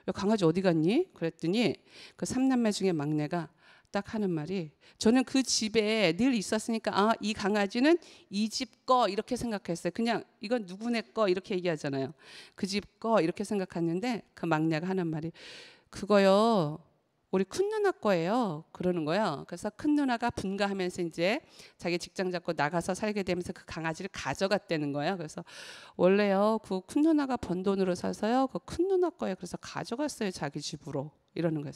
야, 강아지 어디 갔니? 그랬더니 그 3남매 중에 막내가 딱 하는 말이, 저는 그 집에 늘 있었으니까 이 강아지는 이 집 거 이렇게 생각했어요. 그냥 이건 누구네 거 이렇게 얘기하잖아요. 그 집 거 이렇게 생각했는데 그 막내가 하는 말이, 그거요 우리 큰 누나 거예요. 그러는 거예요. 그래서 큰 누나가 분가하면서 이제 자기 직장 잡고 나가서 살게 되면서 그 강아지를 가져갔다는 거예요. 그래서 원래요 그 큰 누나가 번 돈으로 사서요 그 큰 누나 거예요. 그래서 가져갔어요 자기 집으로. 이러는 거예요.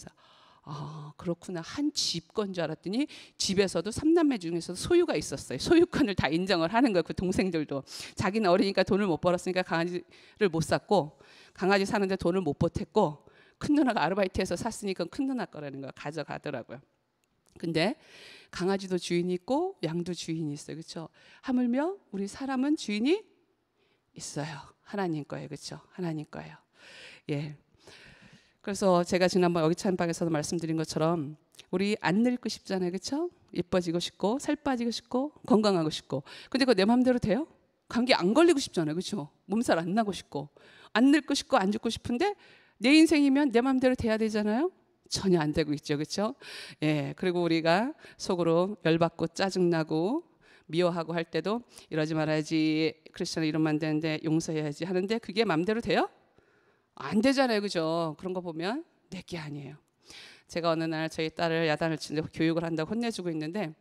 아 그렇구나. 한 집 건 줄 알았더니 집에서도 3남매 중에서도 소유가 있었어요. 소유권을 다 인정을 하는 거예요. 그 동생들도. 자기는 어리니까 돈을 못 벌었으니까 강아지를 못 샀고, 강아지 사는데 돈을 못 보탰고, 큰 누나가 아르바이트해서 샀으니까 큰 누나 거라는 거 가져가더라고요. 근데 강아지도 주인이 있고 양도 주인이 있어요. 그렇죠? 하물며 우리 사람은 주인이 있어요. 하나님 거예요. 그렇죠? 하나님 거예요. 예. 그래서 제가 지난번 여기 찬방에서도 말씀드린 것처럼 우리 안 늙고 싶잖아요. 그렇죠? 예뻐지고 싶고 살 빠지고 싶고 건강하고 싶고. 근데 그거 내 마음대로 돼요? 감기 안 걸리고 싶잖아요. 그렇죠? 몸살 안 나고 싶고 안 늙고 싶고 안 죽고 싶은데 내 인생이면 내 마음대로 돼야 되잖아요. 전혀 안 되고 있죠. 그렇죠? 예. 그리고 우리가 속으로 열받고 짜증나고 미워하고 할 때도 이러지 말아야지, 크리스천은 이러면 안 되는데 용서해야지 하는데 그게 마음대로 돼요? 안 되잖아요. 그죠? 그런 거 보면 내게 아니에요. 제가 어느 날 저희 딸을 야단을 치는데 교육을 한다고 혼내주고 있는데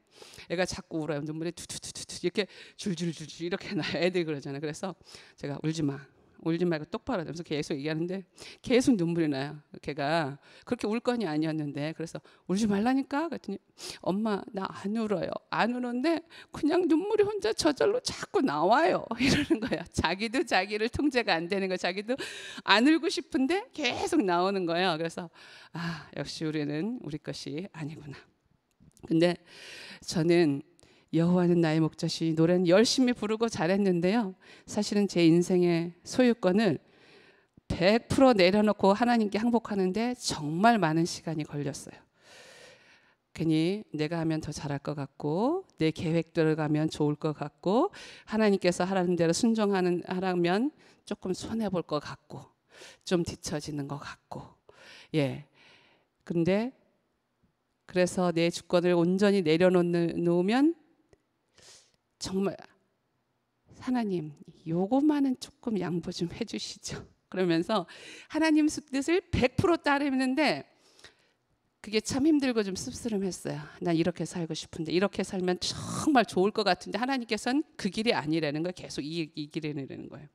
애가 자꾸 울어요. 눈물이 투투투투 이렇게 줄줄줄줄 이렇게 나요. 애들이 그러잖아요. 그래서 제가 울지 마. 울지 말고 똑바로 하면서 계속 얘기하는데 계속 눈물이 나요. 걔가 그렇게 울 건이 아니었는데 그래서 울지 말라니까 그랬더니 엄마 나 안 울어요. 안 우는데 그냥 눈물이 혼자 저절로 자꾸 나와요. 이러는 거야. 자기도 자기를 통제가 안 되는 거야. 자기도 안 울고 싶은데 계속 나오는 거예요. 그래서 역시 우리는 우리 것이 아니구나. 근데 저는 여호와는 나의 목자시 노래는 열심히 부르고 잘했는데요. 사실은 제 인생의 소유권을 100% 내려놓고 하나님께 항복하는데 정말 많은 시간이 걸렸어요. 괜히 내가 하면 더 잘할 것 같고 내 계획대로 가면 좋을 것 같고 하나님께서 하라는 대로 하라면 조금 손해 볼 것 같고 좀 뒤처지는 것 같고 근데 그래서 내 주권을 온전히 내려놓으면 정말 하나님 요것만은 조금 양보 좀 해주시죠. 그러면서 하나님 뜻을 100% 따르는데 그게 참 힘들고 좀 씁쓸했어요. 난 이렇게 살고 싶은데 이렇게 살면 정말 좋을 것 같은데 하나님께서는 그 길이 아니라는 거예요. 계속 이 길이라는 거예요.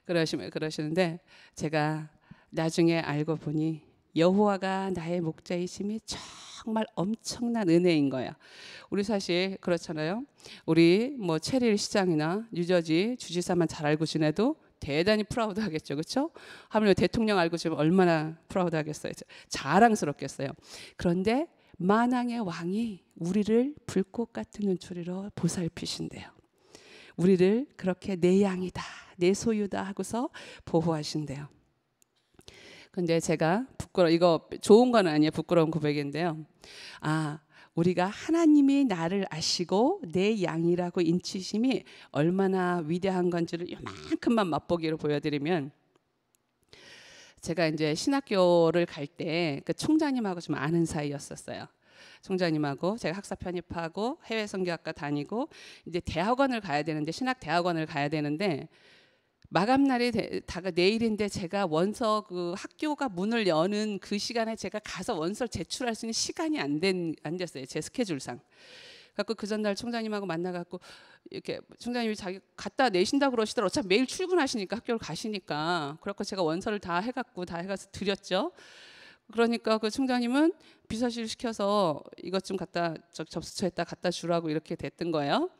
그러시는데 제가 나중에 알고 보니 여호와가 나의 목자이심이 정말 엄청난 은혜인 거예요. 우리 사실 그렇잖아요. 우리 뭐 체릴 시장이나 뉴저지 주지사만 잘 알고 지내도 대단히 프라우드하겠죠, 그렇죠? 하물며 대통령 알고 지내면 얼마나 프라우드하겠어요, 자랑스럽겠어요. 그런데 만왕의 왕이 우리를 불꽃 같은 눈초리로 보살피신대요. 우리를 그렇게 내 양이다, 내 소유다 하고서 보호하신대요. 근데 제가 이거 좋은 건 아니에요. 부끄러운 고백인데요. 우리가 하나님이 나를 아시고 내 양이라고 인치심이 얼마나 위대한 건지를 요만큼만 맛보기로 보여드리면 제가 이제 신학교를 갈 때 그 총장님하고 좀 아는 사이였었어요. 총장님하고 제가 학사 편입하고 해외 선교학과 다니고 이제 대학원을 가야 되는데 신학 대학원을 가야 되는데 마감 날이 내일인데 제가 원서 그 학교가 문을 여는 그 시간에 제가 가서 원서를 제출할 수 있는 시간이 안 됐어요. 제 스케줄상. 그래서 그 전날 총장님하고 만나갖고 이렇게 총장님이 자기 갖다 내신다고 그러시더라고요. 어차피 매일 출근하시니까 학교를 가시니까. 그래서 제가 원서를 다 해가서 드렸죠. 그러니까 그 총장님은 비서실 시켜서 이것 좀 접수처에다 갖다 주라고 이렇게 됐던 거예요.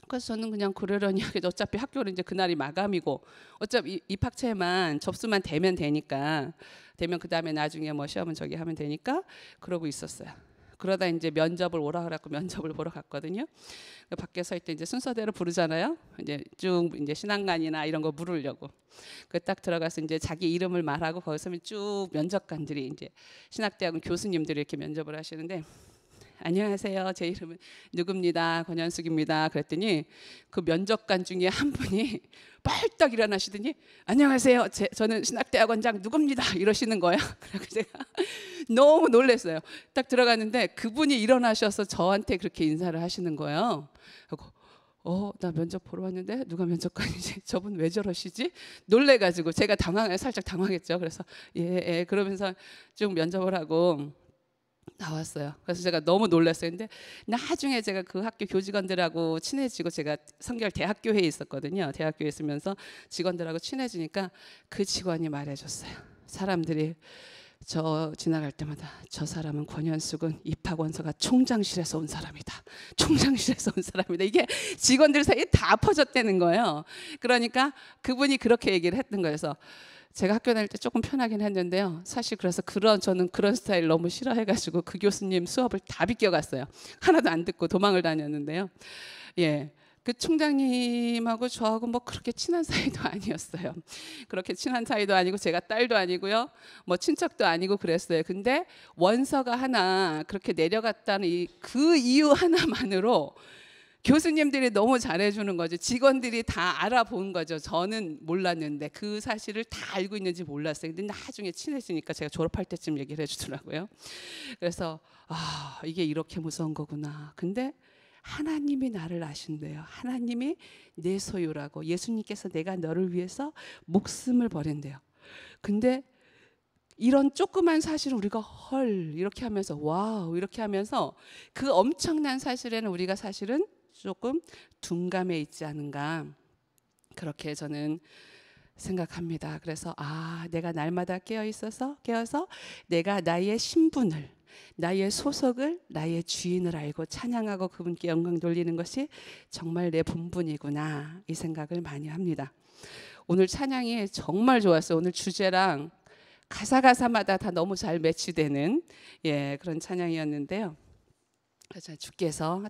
그래서 저는 그냥 그러려니 하겠죠. 어차피 학교는 이제 그날이 마감이고 어차피 입학처에만 접수만 되면 되니까 되면 그 다음에 나중에 뭐 시험은 저기 하면 되니까 그러고 있었어요. 그러다 이제 면접을 오라 그래갖고 면접을 보러 갔거든요. 밖에 서 있을 때 이제 순서대로 부르잖아요. 이제 쭉 이제 신앙관이나 이런 거 물으려고. 그 딱 들어가서 이제 자기 이름을 말하고 거기서 쭉 면접관들이 이제 신학대학원 교수님들이 이렇게 면접을 하시는데. 안녕하세요. 제 이름은 누구입니다. 권현숙입니다. 그랬더니 그 면접관 중에 한 분이 빨딱 일어나시더니 안녕하세요. 저는 신학대학원장 누구입니다. 이러시는 거예요. 그래서 제가 너무 놀랐어요. 딱 들어갔는데 그분이 일어나셔서 저한테 그렇게 인사를 하시는 거예요. 그리고 나 면접 보러 왔는데 누가 면접관이지? 저분 왜 저러시지? 놀래가지고 제가 살짝 당황했죠. 그래서 그러면서 쭉 면접을 하고 나왔어요. 그래서 제가 너무 놀랐어요. 근데 나중에 제가 그 학교 교직원들하고 친해지고 제가 성결 대학교회에 있었거든요. 대학교에 있으면서 직원들하고 친해지니까 그 직원이 말해줬어요. 사람들이 저 지나갈 때마다 저 사람은 권현숙은 입학 원서가 총장실에서 온 사람이다. 총장실에서 온 사람이다. 이게 직원들 사이에 다 퍼졌다는 거예요. 그러니까 그분이 그렇게 얘기를 했던 거예요. 그래서 제가 학교 다닐 때 조금 편하긴 했는데요. 사실 그래서 저는 그런 스타일 너무 싫어해가지고 그 교수님 수업을 다 비껴갔어요. 하나도 안 듣고 도망을 다녔는데요. 그 총장님하고 저하고 뭐 그렇게 친한 사이도 아니었어요. 그렇게 친한 사이도 아니고 제가 딸도 아니고요. 뭐 친척도 아니고 그랬어요. 근데 원서가 하나 그렇게 내려갔다는 그 이유 하나만으로 교수님들이 너무 잘해주는 거죠. 직원들이 다 알아본 거죠. 저는 몰랐는데 그 사실을 다 알고 있는지 몰랐어요. 근데 나중에 친해지니까 제가 졸업할 때쯤 얘기를 해주더라고요. 그래서 이게 이렇게 무서운 거구나. 근데 하나님이 나를 아신대요. 하나님이 내 소유라고. 예수님께서 내가 너를 위해서 목숨을 버린대요. 근데 이런 조그만 사실을 우리가 헐 이렇게 하면서 와우 이렇게 하면서 그 엄청난 사실에는 우리가 사실은 조금 둔감해 있지 않은가, 그렇게 저는 생각합니다. 그래서 내가 날마다 깨어서 내가 나의 신분을, 나의 소속을, 나의 주인을 알고 찬양하고 그분께 영광 돌리는 것이 정말 내 본분이구나, 이 생각을 많이 합니다. 오늘 찬양이 정말 좋았어요. 오늘 주제랑 가사마다 다 너무 잘 매치되는 그런 찬양이었는데요. 주께서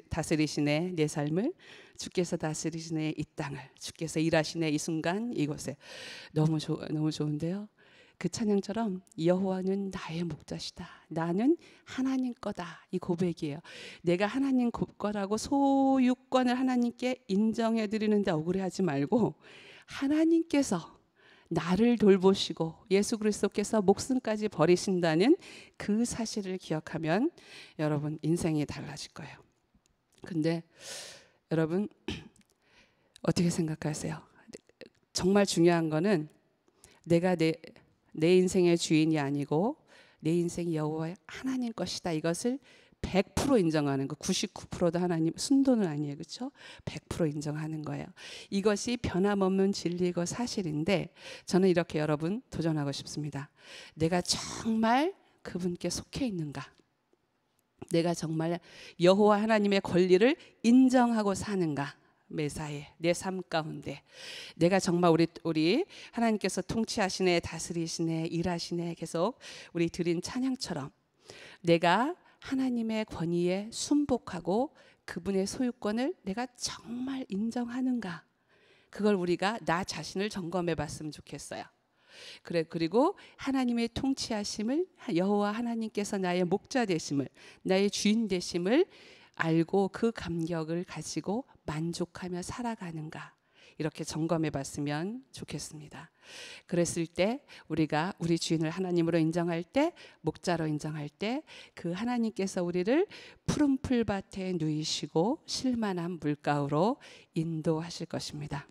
다스리시네 내 삶을, 주께서 다스리시네 이 땅을, 주께서 일하시네 이 순간 이곳에. 너무 좋은데요. 그 찬양처럼 여호와는 나의 목자시다, 나는 하나님 거다, 이 고백이에요. 내가 하나님 거라고 소유권을 하나님께 인정해 드리는데 억울해하지 말고, 하나님께서 나를 돌보시고 예수 그리스도께서 목숨까지 버리신다는 그 사실을 기억하면 여러분 인생이 달라질 거예요. 근데 여러분 어떻게 생각하세요? 정말 중요한 거는 내가 내 인생의 주인이 아니고 내 인생이 여호와 하나님 것이다, 이것을 100% 인정하는 거. 99%도 하나님 순도는 아니에요, 그렇죠? 100% 인정하는 거예요. 이것이 변함없는 진리고 사실인데, 저는 이렇게 여러분 도전하고 싶습니다. 내가 정말 그분께 속해 있는가? 내가 정말 여호와 하나님의 권리를 인정하고 사는가? 매사에 내 삶 가운데 내가 정말 우리 하나님께서 통치하시네, 다스리시네, 일하시네, 계속 우리 드린 찬양처럼 내가 하나님의 권위에 순복하고 그분의 소유권을 내가 정말 인정하는가? 그걸 우리가 나 자신을 점검해 봤으면 좋겠어요. 그리고 하나님의 통치하심을, 여호와 하나님께서 나의 목자 되심을, 나의 주인 되심을 알고 그 감격을 가지고 만족하며 살아가는가? 이렇게 점검해 봤으면 좋겠습니다. 그랬을 때 우리가 우리 주인을 하나님으로 인정할 때, 목자로 인정할 때, 그 하나님께서 우리를 푸른 풀밭에 누이시고 실만한 물가로 인도하실 것입니다.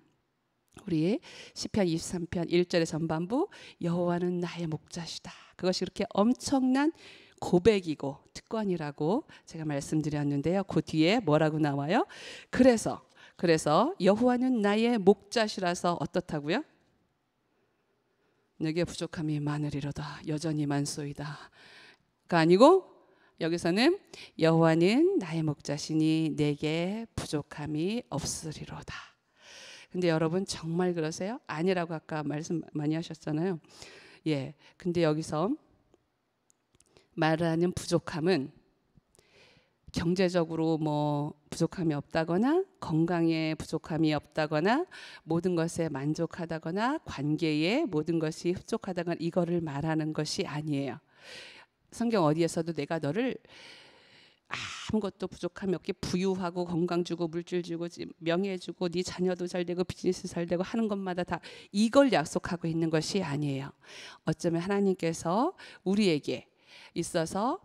우리 시편 23편 1절의 전반부, 여호와는 나의 목자시다, 그것이 이렇게 엄청난 고백이고 특권이라고 제가 말씀드렸는데요. 그 뒤에 뭐라고 나와요? 그래서 여호와는 나의 목자시라서 어떻다고요? 내게 부족함이 많으리로다, 여전히 많소이다가 아니고, 여기서는 여호와는 나의 목자시니 내게 부족함이 없으리로다. 근데 여러분 정말 그러세요? 아니라고 아까 말씀 많이 하셨잖아요. 근데 여기서 말하는 부족함은 경제적으로 부족함이 없다거나, 건강에 부족함이 없다거나, 모든 것에 만족하다거나, 관계에 모든 것이 흡족하다거나, 이거를 말하는 것이 아니에요. 성경 어디에서도 내가 너를 아무것도 부족함이 없게 부유하고 건강 주고 물질 주고 명예 주고 네 자녀도 잘 되고 비즈니스 잘 되고 하는 것마다 다 이걸 약속하고 있는 것이 아니에요. 어쩌면 하나님께서 우리에게 있어서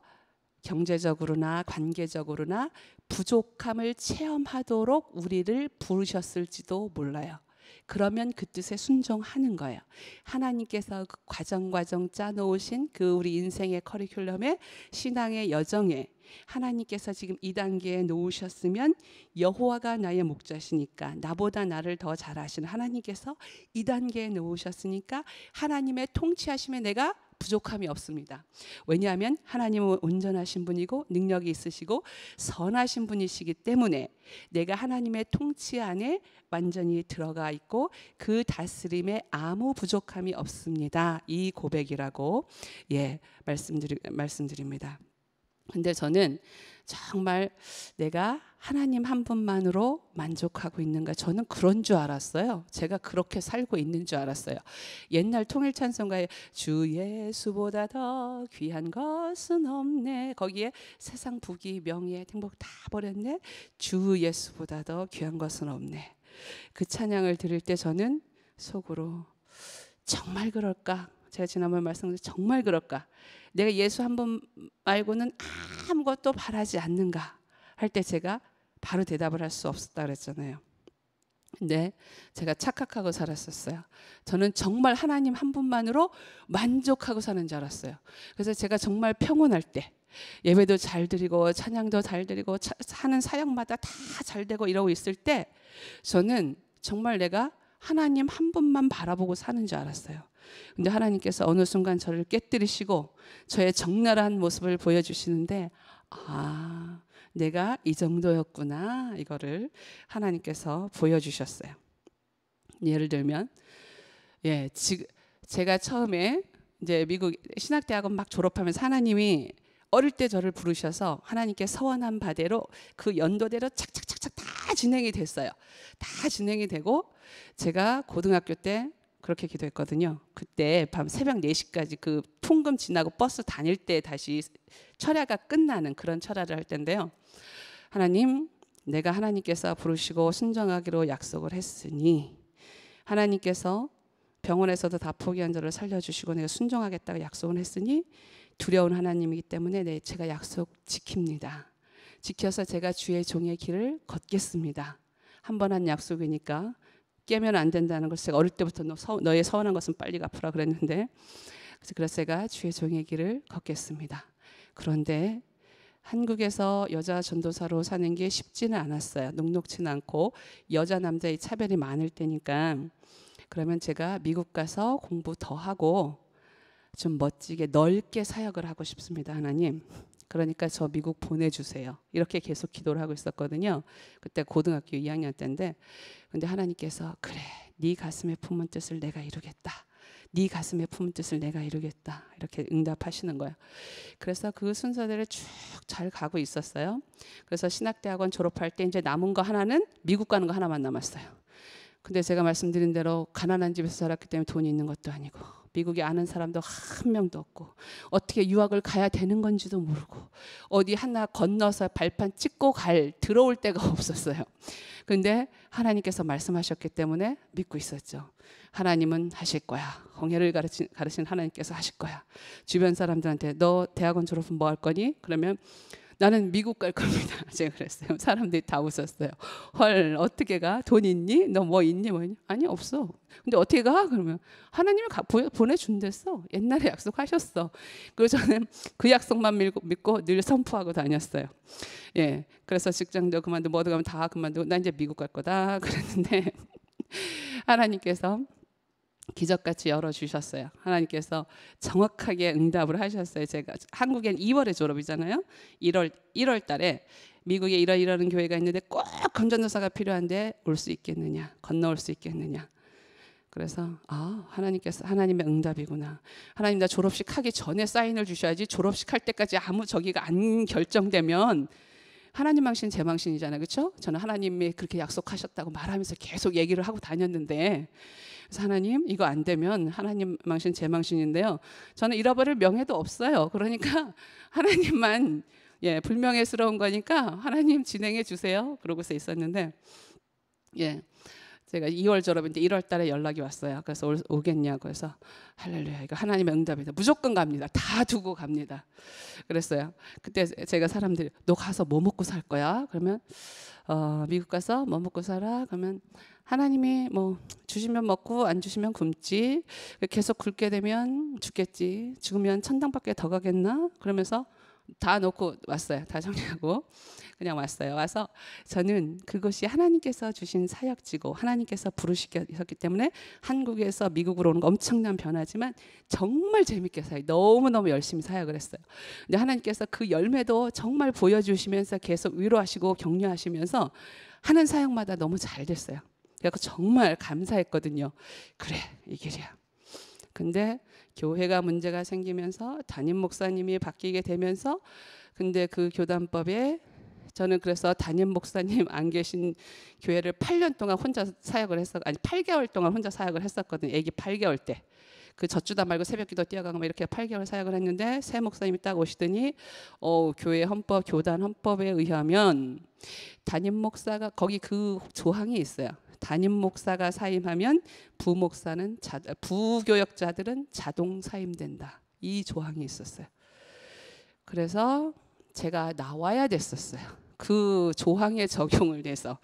경제적으로나 관계적으로나 부족함을 체험하도록 우리를 부르셨을지도 몰라요. 그러면 그 뜻에 순종하는 거예요. 하나님께서 그 과정 짜놓으신 그 우리 인생의 커리큘럼에, 신앙의 여정에 하나님께서 지금 이 단계에 놓으셨으면, 여호와가 나의 목자시니까, 나보다 나를 더 잘 아시는 하나님께서 이 단계에 놓으셨으니까 하나님의 통치하심에 내가 부족함이 없습니다. 왜냐하면 하나님은 온전하신 분이고 능력이 있으시고 선하신 분이시기 때문에 내가 하나님의 통치 안에 완전히 들어가 있고 그 다스림에 아무 부족함이 없습니다. 이 고백이라고 말씀드립니다. 근데 저는 정말 내가 하나님 한 분만으로 만족하고 있는가, 저는 그런 줄 알았어요. 제가 그렇게 살고 있는 줄 알았어요. 옛날 통일 찬송가에 주 예수보다 더 귀한 것은 없네, 거기에 세상 부귀 명예 행복 다 버렸네, 주 예수보다 더 귀한 것은 없네. 그 찬양을 들을 때 저는 속으로 정말 그럴까? 제가 지난번에 말씀드린 정말 그럴까? 내가 예수 한 분 말고는 아무것도 바라지 않는가 할 때 제가 바로 대답을 할 수 없었다 그랬잖아요. 근데 제가 착각하고 살았었어요. 저는 정말 하나님 한 분만으로 만족하고 사는 줄 알았어요. 그래서 제가 정말 평온할 때 예배도 잘 드리고 찬양도 잘 드리고 하는 사역마다 다 잘 되고 이러고 있을 때 저는 정말 내가 하나님 한 분만 바라보고 사는 줄 알았어요. 근데 하나님께서 어느 순간 저를 깨뜨리시고 저의 적나라한 모습을 보여주시는데 아, 내가 이 정도였구나 이거를 하나님께서 보여주셨어요. 예를 들면 지금 제가 처음에 이제 미국 신학대학원 막 졸업하면서 하나님이 어릴 때 저를 부르셔서 하나님께 서원한 바대로 그 연도대로 착착착착 다 진행이 됐어요. 다 진행이 되고 제가 고등학교 때 그렇게 기도했거든요. 그때 밤 새벽 4시까지 그 통금 지나고 버스 다닐 때 다시 철야가 끝나는 그런 철야를 할 텐데요. 하나님, 내가 하나님께서 부르시고 순종하기로 약속을 했으니 하나님께서 병원에서도 다 포기한 저를 살려주시고 내가 순종하겠다고 약속을 했으니 두려운 하나님이기 때문에 제가 약속 지킵니다. 지켜서 제가 주의 종의 길을 걷겠습니다. 한 번 한 약속이니까 깨면 안 된다는 것을 제가 어릴 때부터 너의 서운한 것은 빨리 갚으라 그랬는데 그래서 제가 주의 종의 길을 걷겠습니다. 그런데 한국에서 여자 전도사로 사는 게 쉽지는 않았어요. 녹록지는 않고 여자 남자의 차별이 많을 때니까 그러면 제가 미국 가서 공부 더 하고 좀 멋지게 넓게 사역을 하고 싶습니다. 하나님. 그러니까 저 미국 보내주세요. 이렇게 계속 기도를 하고 있었거든요. 그때 고등학교 2학년 때인데 근데 하나님께서 그래 네 가슴에 품은 뜻을 내가 이루겠다. 네 가슴에 품은 뜻을 내가 이루겠다. 이렇게 응답하시는 거예요. 그래서 그 순서대로 쭉 잘 가고 있었어요. 그래서 신학대학원 졸업할 때 이제 남은 거 하나는 미국 가는 거 하나만 남았어요. 근데 제가 말씀드린 대로 가난한 집에서 살았기 때문에 돈이 있는 것도 아니고 미국에 아는 사람도 한 명도 없고 어떻게 유학을 가야 되는 건지도 모르고 어디 하나 건너서 발판 찍고 들어올 데가 없었어요. 근데 하나님께서 말씀하셨기 때문에 믿고 있었죠. 하나님은 하실 거야. 홍해를 가르친 하나님께서 하실 거야. 주변 사람들한테 너 대학원 졸업은 뭐 할 거니? 그러면 나는 미국 갈 겁니다. 제가 그랬어요. 사람들이 다 웃었어요. 헐 어떻게 가? 돈 있니? 너 뭐 있니? 뭐 있니? 아니 없어. 근데 어떻게 가? 그러면 하나님이 보내준댔어. 옛날에 약속하셨어. 그래서 저는 그 약속만 믿고 늘 선포하고 다녔어요. 예, 그래서 직장도 그만두고 뭐도 가면 다 그만두고 나 이제 미국 갈 거다 그랬는데 하나님께서 기적같이 열어주셨어요. 하나님께서 정확하게 응답을 하셨어요. 제가 한국엔 2월에 졸업이잖아요. 1월 달에 미국에 이러는 교회가 있는데 꼭 건전도사가 필요한데 올 수 있겠느냐, 건너올 수 있겠느냐. 그래서 하나님께서 하나님의 응답이구나. 하나님 나 졸업식 하기 전에 사인을 주셔야지 졸업식 할 때까지 아무 저기가 안 결정되면 하나님 망신 제 망신이잖아요. 그렇죠? 저는 하나님이 그렇게 약속하셨다고 말하면서 계속 얘기를 하고 다녔는데 그래서 하나님 이거 안 되면 하나님 망신 제 망신인데요. 저는 잃어버릴 명예도 없어요. 그러니까 하나님만 불명예스러운 거니까 하나님 진행해 주세요. 그러고서 있었는데 제가 2월 졸업인데 1월 달에 연락이 왔어요. 그래서 오겠냐고 해서 할렐루야 이거 하나님의 응답이다. 무조건 갑니다. 다 두고 갑니다. 그랬어요. 그때 제가 사람들이 너 가서 뭐 먹고 살 거야? 그러면 미국 가서 뭐 먹고 살아? 그러면 하나님이 뭐 주시면 먹고 안 주시면 굶지. 계속 굶게 되면 죽겠지. 죽으면 천당밖에 더 가겠나? 그러면서 다 놓고 왔어요. 다 정리하고 그냥 왔어요. 와서 저는 그것이 하나님께서 주신 사역지고 하나님께서 부르셨기 때문에 한국에서 미국으로 오는 거 엄청난 변화지만 정말 재밌게 너무너무 열심히 사역을 했어요. 근데 하나님께서 그 열매도 정말 보여주시면서 계속 위로하시고 격려하시면서 하는 사역마다 너무 잘 됐어요. 그래서 정말 감사했거든요. 그래 이 길이야. 근데 교회가 문제가 생기면서 담임 목사님이 바뀌게 되면서 근데 그 교단법에 저는 그래서 담임 목사님 안 계신 교회를 8년 동안 혼자 사역을 8개월 동안 혼자 사역을 했었거든요. 아기 8개월 때. 그 젖주다 말고 새벽기도 뛰어가고 이렇게 8개월 사역을 했는데 새 목사님이 딱 오시더니 교회 헌법, 교단 헌법에 의하면 담임 목사가 거기 그 조항이 있어요. 담임 목사가 사임하면 부교역자들은 자동 사임된다. 이 조항이 있었어요. 그래서 제가 나와야 됐었어요. 그 조항에 적용을 돼서,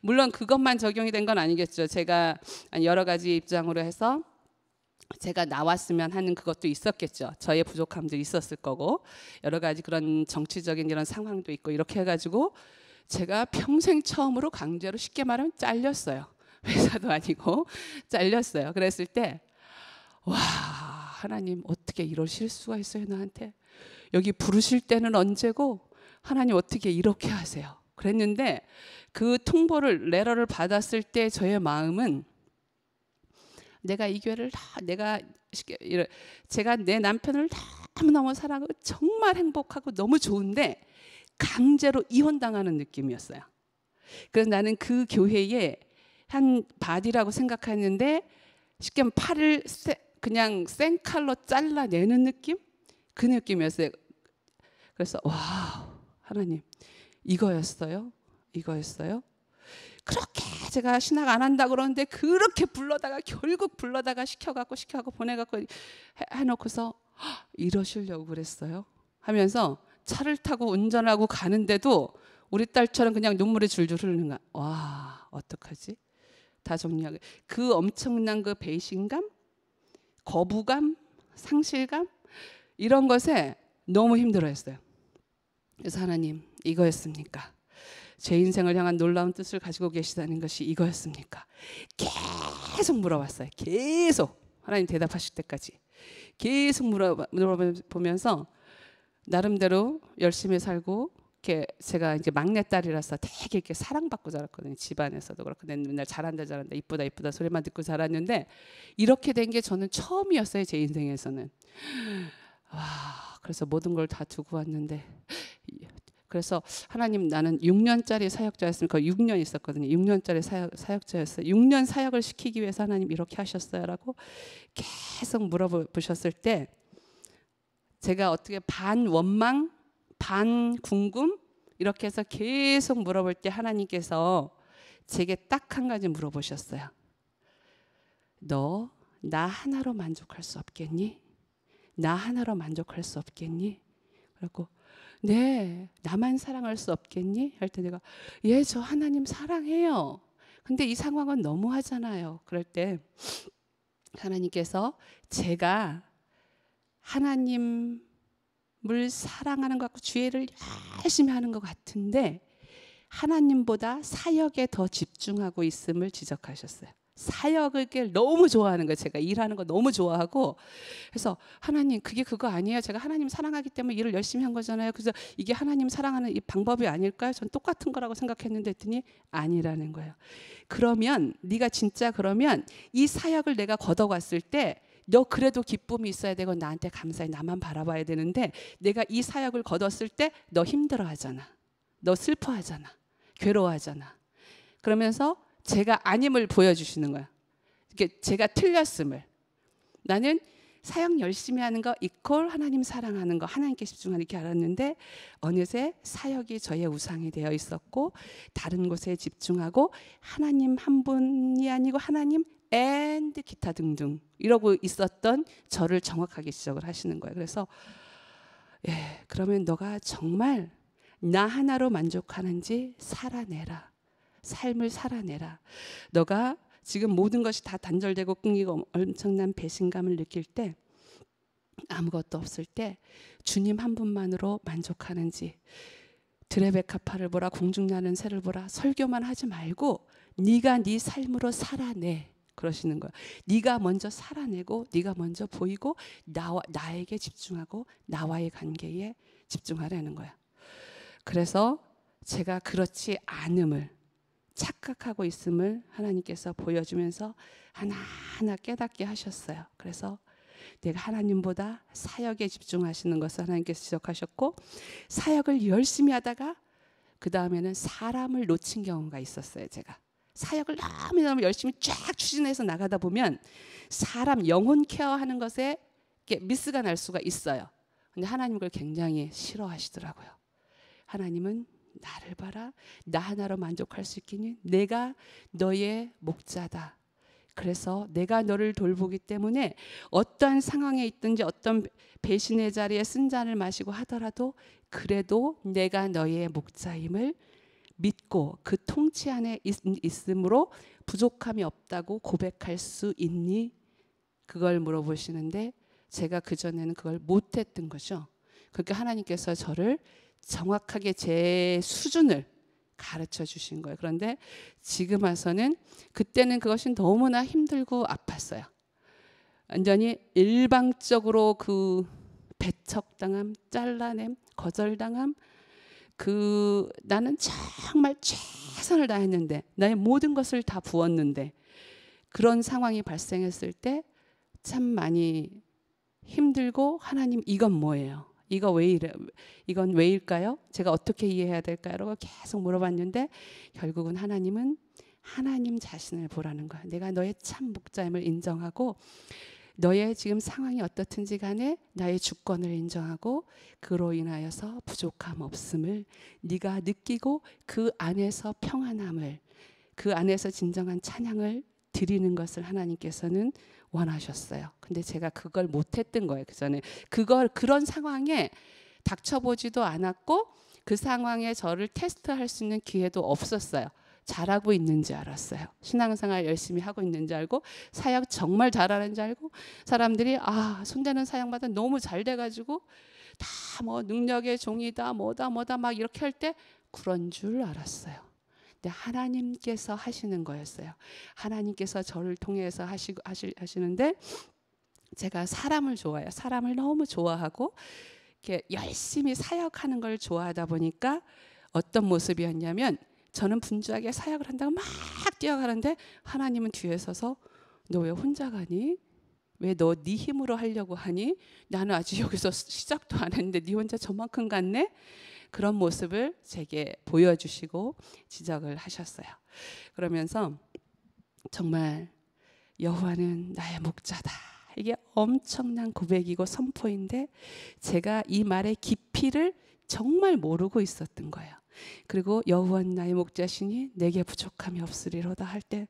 물론 그것만 적용이 된 건 아니겠죠. 제가 여러 가지 입장으로 해서 제가 나왔으면 하는 그것도 있었겠죠. 저의 부족함도 있었을 거고, 여러 가지 그런 정치적인 이런 상황도 있고, 이렇게 해가지고 제가 평생 처음으로 강제로, 쉽게 말하면 잘렸어요. 회사도 아니고 잘렸어요. 그랬을 때, 와, 하나님 어떻게 이러실 수가 있어요, 나한테. 여기 부르실 때는 언제고 하나님 어떻게 이렇게 하세요. 그랬는데 그 통보를, 레터를 받았을 때 저의 마음은, 내가 이 교회를 제가 내 남편을 너무너무 사랑하고 정말 행복하고 너무 좋은데 강제로 이혼당하는 느낌이었어요. 그래서 나는 그 교회에 한 바디라고 생각했는데, 쉽게 말하면 팔을 그냥 생칼로 잘라내는 느낌? 그 느낌이었어요. 그래서 와, 하나님 이거였어요? 그렇게 제가 신학 안 한다 그러는데 그렇게 불러다가, 결국 불러다가 시켜갖고 보내갖고 해놓고서 이러시려고 그랬어요? 하면서 차를 타고 운전하고 가는데도 우리 딸처럼 그냥 눈물이 줄줄 흐르는 거야. 와, 어떡하지? 다 정리하게. 그 엄청난 그 배신감, 거부감, 상실감, 이런 것에 너무 힘들어했어요. 그래서 하나님, 이거였습니까? 제 인생을 향한 놀라운 뜻을 가지고 계시다는 것이 이거였습니까? 계속 물어봤어요. 계속. 하나님 대답하실 때까지 계속 물어보면서 나름대로 열심히 살고, 이렇게 제가 이제 막내딸이라서 되게 이렇게 사랑받고 자랐거든요. 집안에서도 그렇고, 맨날 잘한다 이쁘다 소리만 듣고 자랐는데, 이렇게 된 게 저는 처음이었어요, 제 인생에서는. 와, 그래서 모든 걸 다 두고 왔는데, 그래서 하나님, 나는 6년짜리 사역자였으니까 6년 있었거든요. 6년짜리 사역자였어요. 6년 사역을 시키기 위해서 하나님 이렇게 하셨어요? 라고 계속 물어보셨을 때, 제가 어떻게 반 원망, 반 궁금, 이렇게 해서 계속 물어볼 때 하나님께서 제게 딱 한 가지 물어보셨어요. 너 나 하나로 만족할 수 없겠니? 나 하나로 만족할 수 없겠니? 그리고 네, 나만 사랑할 수 없겠니? 할 때 내가, 예, 저 하나님 사랑해요. 근데 이 상황은 너무하잖아요. 그럴 때 하나님께서 제가 하나님을 사랑하는 것 같고 주의를 열심히 하는 것 같은데 하나님보다 사역에 더 집중하고 있음을 지적하셨어요. 사역을 너무 좋아하는 거예요. 제가 일하는 거 너무 좋아하고, 그래서 하나님, 그게 그거 아니에요? 제가 하나님 사랑하기 때문에 일을 열심히 한 거잖아요. 그래서 이게 하나님 사랑하는 이 방법이 아닐까요? 전 똑같은 거라고 생각했는데 했더니 아니라는 거예요. 그러면 네가 진짜 그러면 이 사역을 내가 걷어갔을 때 너 그래도 기쁨이 있어야 되고 나한테 감사해, 나만 바라봐야 되는데, 내가 이 사역을 거뒀을 때 너 힘들어하잖아, 너 슬퍼하잖아, 괴로워하잖아. 그러면서 제가 아님을 보여주시는 거야. 이게 제가 틀렸음을. 나는 사역 열심히 하는 거 이퀄 하나님 사랑하는 거, 하나님께 집중하는, 이렇게 알았는데 어느새 사역이 저의 우상이 되어 있었고, 다른 곳에 집중하고 하나님 한 분이 아니고 하나님 앤드 기타 등등 이러고 있었던 저를 정확하게 지적을 하시는 거예요. 그래서 예, 그러면 너가 정말 나 하나로 만족하는지 살아내라. 삶을 살아내라. 너가 지금 모든 것이 다 단절되고 끊기고 엄청난 배신감을 느낄 때, 아무것도 없을 때 주님 한 분만으로 만족하는지, 드레베카파를 보라, 공중나는 새를 보라, 설교만 하지 말고 네가 네 삶으로 살아내. 그러시는 거야. 네가 먼저 살아내고, 네가 먼저 보이고, 나에게 집중하고 나와의 관계에 집중하라는 거야. 그래서 제가 그렇지 않음을, 착각하고 있음을 하나님께서 보여주면서 하나하나 깨닫게 하셨어요. 그래서 내가 하나님보다 사역에 집중하시는 것을 하나님께서 지적하셨고, 사역을 열심히 하다가 그 다음에는 사람을 놓친 경우가 있었어요. 제가 사역을 너무너무 열심히 쫙 추진해서 나가다 보면 사람 영혼 케어하는 것에 미스가 날 수가 있어요. 근데 하나님 그걸 굉장히 싫어하시더라고요. 하나님은 나를 봐라, 나 하나로 만족할 수 있겠니? 내가 너의 목자다. 그래서 내가 너를 돌보기 때문에 어떠한 상황에 있든지 어떤 배신의 자리에 쓴 잔을 마시고 하더라도 그래도 내가 너의 목자임을 믿고 그 통치 안에 있으므로 부족함이 없다고 고백할 수 있니? 그걸 물어보시는데 제가 그전에는 그걸 못했던 거죠. 그러니까 하나님께서 저를 정확하게 제 수준을 가르쳐 주신 거예요. 그런데 지금 와서는 그때는 그것이 너무나 힘들고 아팠어요. 완전히 일방적으로 그 배척당함, 잘라냄, 거절당함, 그 나는 정말 최선을 다했는데 나의 모든 것을 다 부었는데 그런 상황이 발생했을 때 참 많이 힘들고 하나님 이건 뭐예요? 이거 왜 이래? 이건 왜일까요? 제가 어떻게 이해해야 될까요? 라고 계속 물어봤는데 결국은 하나님은 하나님 자신을 보라는 거야. 내가 너의 참 목자임을 인정하고 너의 지금 상황이 어떻든지 간에 나의 주권을 인정하고 그로 인하여서 부족함 없음을 네가 느끼고 그 안에서 평안함을 그 안에서 진정한 찬양을 드리는 것을 하나님께서는 원하셨어요. 근데 제가 그걸 못했던 거예요. 그전에 그런 상황에 닥쳐보지도 않았고 그 상황에 저를 테스트할 수 있는 기회도 없었어요. 잘하고 있는지 알았어요. 신앙생활 열심히 하고 있는지 알고 사역 정말 잘하는지 알고 사람들이 손대는 사역마다 너무 잘 돼가지고 다 뭐 능력의 종이다 뭐다 막 이렇게 할 때 그런 줄 알았어요. 근데 하나님께서 하시는 거였어요. 하나님께서 저를 통해서 하시는데 제가 사람을 좋아해요. 사람을 너무 좋아하고 이렇게 열심히 사역하는 걸 좋아하다 보니까 어떤 모습이었냐면 저는 분주하게 사역을 한다고 막 뛰어가는데 하나님은 뒤에 서서 너 왜 혼자 가니? 왜 너 네 힘으로 하려고 하니? 나는 아직 여기서 시작도 안 했는데 네 혼자 저만큼 갔네? 그런 모습을 제게 보여주시고 지적을 하셨어요. 그러면서 정말 여호와는 나의 목자다. 이게 엄청난 고백이고 선포인데 제가 이 말의 깊이를 정말 모르고 있었던 거예요. 그리고 여호와는 나의 목자시니 내게 부족함이 없으리로다 할 때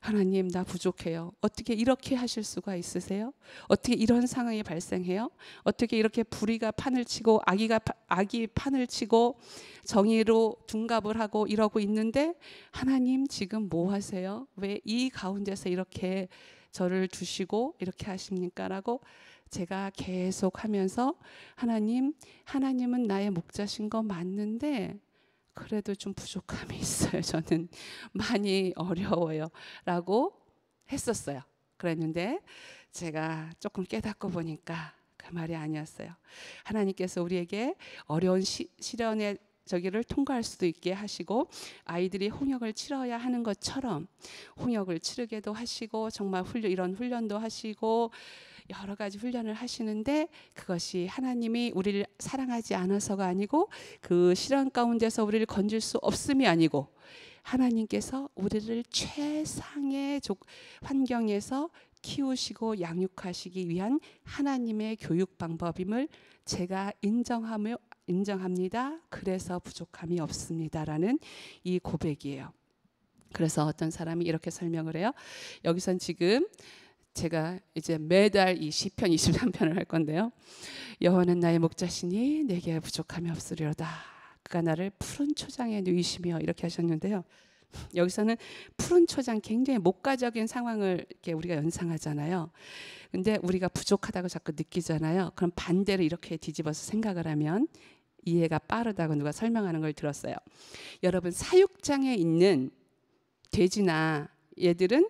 하나님 나 부족해요. 어떻게 이렇게 하실 수가 있으세요? 어떻게 이런 상황이 발생해요? 어떻게 이렇게 불의가 판을 치고 악이 판을 치고 정의로 둔갑을 하고 이러고 있는데 하나님 지금 뭐 하세요? 왜 이 가운데서 이렇게 저를 두시고 이렇게 하십니까? 라고 제가 계속 하면서 하나님은 나의 목자신 거 맞는데 그래도 좀 부족함이 있어요. 저는 많이 어려워요. 라고 했었어요. 그랬는데 제가 조금 깨닫고 보니까 그 말이 아니었어요. 하나님께서 우리에게 어려운 시련의 저기를 통과할 수도 있게 하시고 아이들이 홍역을 치러야 하는 것처럼 홍역을 치르게도 하시고 정말 이런 훈련도 하시고 여러 가지 훈련을 하시는데 그것이 하나님이 우리를 사랑하지 않아서가 아니고 그 시련 가운데서 우리를 건질 수 없음이 아니고 하나님께서 우리를 최상의 환경에서 키우시고 양육하시기 위한 하나님의 교육 방법임을 제가 인정합니다. 그래서 부족함이 없습니다라는 이 고백이에요. 그래서 어떤 사람이 이렇게 설명을 해요. 여기선 지금 제가 이제 매달 이 시편 23편을 할 건데요. 여호와는 나의 목자시니 내게 부족함이 없으리로다. 그가 나를 푸른 초장에 누이시며 이렇게 하셨는데요. 여기서는 푸른 초장 굉장히 목가적인 상황을 이렇게 우리가 연상하잖아요. 근데 우리가 부족하다고 자꾸 느끼잖아요. 그럼 반대로 이렇게 뒤집어서 생각을 하면 이해가 빠르다고 누가 설명하는 걸 들었어요. 여러분 사육장에 있는 돼지나 얘들은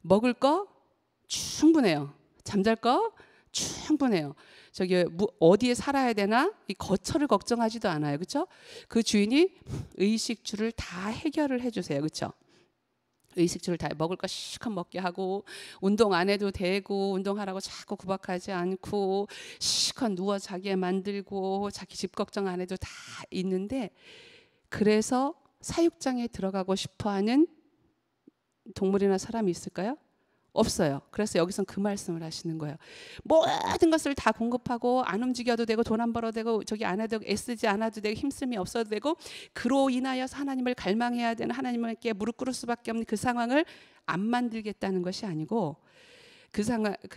먹을 거 충분해요. 잠잘 거 충분해요. 저기 어디에 살아야 되나 이 거처를 걱정하지도 않아요. 그렇죠? 그 주인이 의식주를 다 해결을 해주세요. 그렇죠? 의식주를 다 먹을 거 시컷 먹게 하고 운동 안 해도 되고 운동하라고 자꾸 구박하지 않고 시컷 누워 자게 만들고 자기 집 걱정 안 해도 다 있는데 그래서 사육장에 들어가고 싶어하는 동물이나 사람이 있을까요? 없어요. 그래서 여기선 그 말씀을 하시는 거예요. 모든 것을 다 공급하고 안 움직여도 되고 돈 안 벌어도 되고 저기 안 해도 되고 애쓰지 않아도 되고 힘쓰미 없어도 되고 그로 인하여서 하나님을 갈망해야 되는 하나님께 무릎 꿇을 수밖에 없는 그 상황을 안 만들겠다는 것이 아니고 그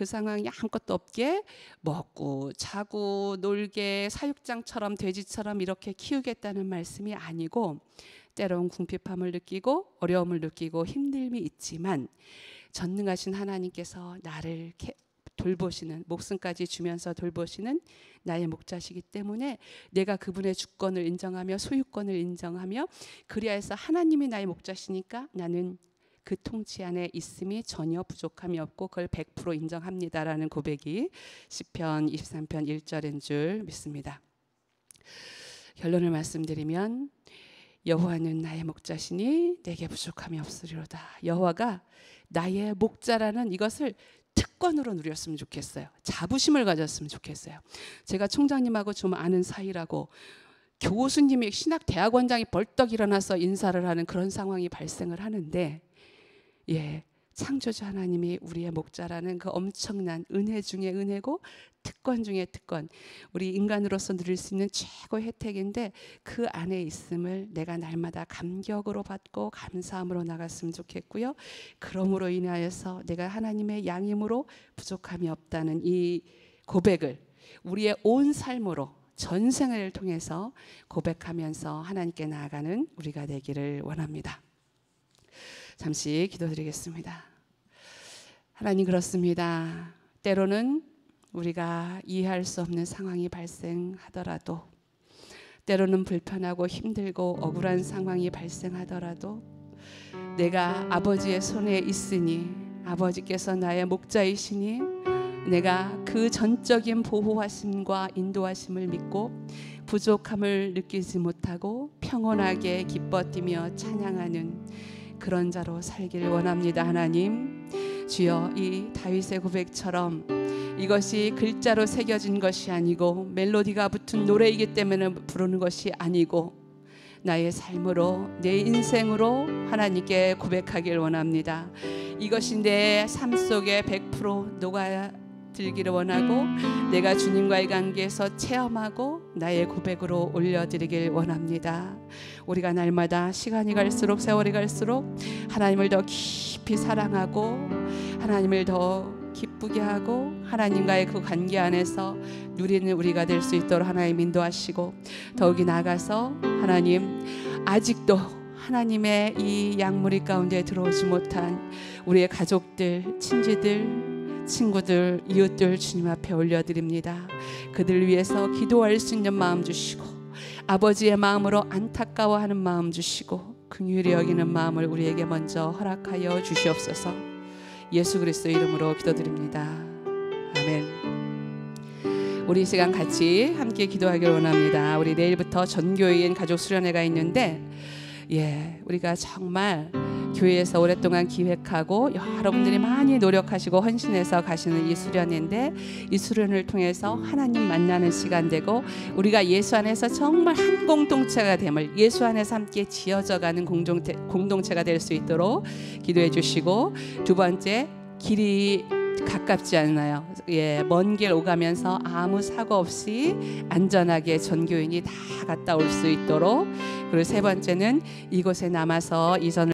상황이 아무것도 없게 먹고 자고 놀게 사육장처럼 돼지처럼 이렇게 키우겠다는 말씀이 아니고 때로는 궁핍함을 느끼고 어려움을 느끼고 힘듦이 있지만 전능하신 하나님께서 나를 돌보시는 목숨까지 주면서 돌보시는 나의 목자시기 때문에 내가 그분의 주권을 인정하며 소유권을 인정하며 그리하여서 하나님이 나의 목자시니까 나는 그 통치 안에 있음이 전혀 부족함이 없고 그걸 100% 인정합니다라는 고백이 시편 23편 1절인 줄 믿습니다. 결론을 말씀드리면 여호와는 나의 목자시니 내게 부족함이 없으리로다. 여호와가 나의 목자라는 이것을 특권으로 누렸으면 좋겠어요. 자부심을 가졌으면 좋겠어요. 제가 총장님하고 좀 아는 사이라고 교수님이 신학대학원장이 벌떡 일어나서 인사를 하는 그런 상황이 발생을 하는데 창조주 하나님이 우리의 목자라는 그 엄청난 은혜 중에 은혜고 특권 중에 특권, 우리 인간으로서 누릴 수 있는 최고의 혜택인데 그 안에 있음을 내가 날마다 감격으로 받고 감사함으로 나갔으면 좋겠고요. 그러므로 인하여서 내가 하나님의 양임으로 부족함이 없다는 이 고백을 우리의 온 삶으로 전생을 통해서 고백하면서 하나님께 나아가는 우리가 되기를 원합니다. 잠시 기도드리겠습니다. 하나님, 그렇습니다. 때로는 우리가 이해할 수 없는 상황이 발생하더라도, 때로는 불편하고 힘들고 억울한 상황이 발생하더라도 내가 아버지의 손에 있으니, 아버지께서 나의 목자이시니 내가 그 전적인 보호하심과 인도하심을 믿고 부족함을 느끼지 못하고 평온하게 기뻐 뛰며 찬양하는 그런 자로 살기를 원합니다. 하나님, 주여, 이 다윗의 고백처럼 이것이 글자로 새겨진 것이 아니고 멜로디가 붙은 노래이기 때문에 부르는 것이 아니고 나의 삶으로, 내 인생으로 하나님께 고백하길 원합니다. 이것이 내 삶 속에 100% 녹아들기를 원하고 내가 주님과의 관계에서 체험하고 나의 고백으로 올려드리길 원합니다. 우리가 날마다 시간이 갈수록, 세월이 갈수록 하나님을 더 깊이 사랑하고 하나님을 더 기쁘게 하고 하나님과의 그 관계 안에서 누리는 우리가 될 수 있도록 하나님 인도하시고, 더욱이 나아가서 하나님, 아직도 하나님의 이 양무리 가운데 들어오지 못한 우리의 가족들, 친지들, 친구들, 이웃들 주님 앞에 올려드립니다. 그들 위해서 기도할 수 있는 마음 주시고 아버지의 마음으로 안타까워하는 마음 주시고 긍휼히 여기는 마음을 우리에게 먼저 허락하여 주시옵소서. 예수 그리스도 이름으로 기도드립니다. 아멘. 우리 이 시간 같이 함께 기도하길 원합니다. 우리 내일부터 전교인 가족 수련회가 있는데 우리가 정말 교회에서 오랫동안 기획하고 여러분들이 많이 노력하시고 헌신해서 가시는 이 수련회인데, 이 수련을 통해서 하나님 만나는 시간 되고 우리가 예수 안에서 정말 한 공동체가 됨을, 예수 안에서 함께 지어져가는 공동체가 될 수 있도록 기도해 주시고, 두 번째, 길이 가깝지 않나요? 먼 길 오가면서 아무 사고 없이 안전하게 전교인이 다 갔다 올 수 있도록, 그리고 세 번째는 이곳에 남아서 이 선을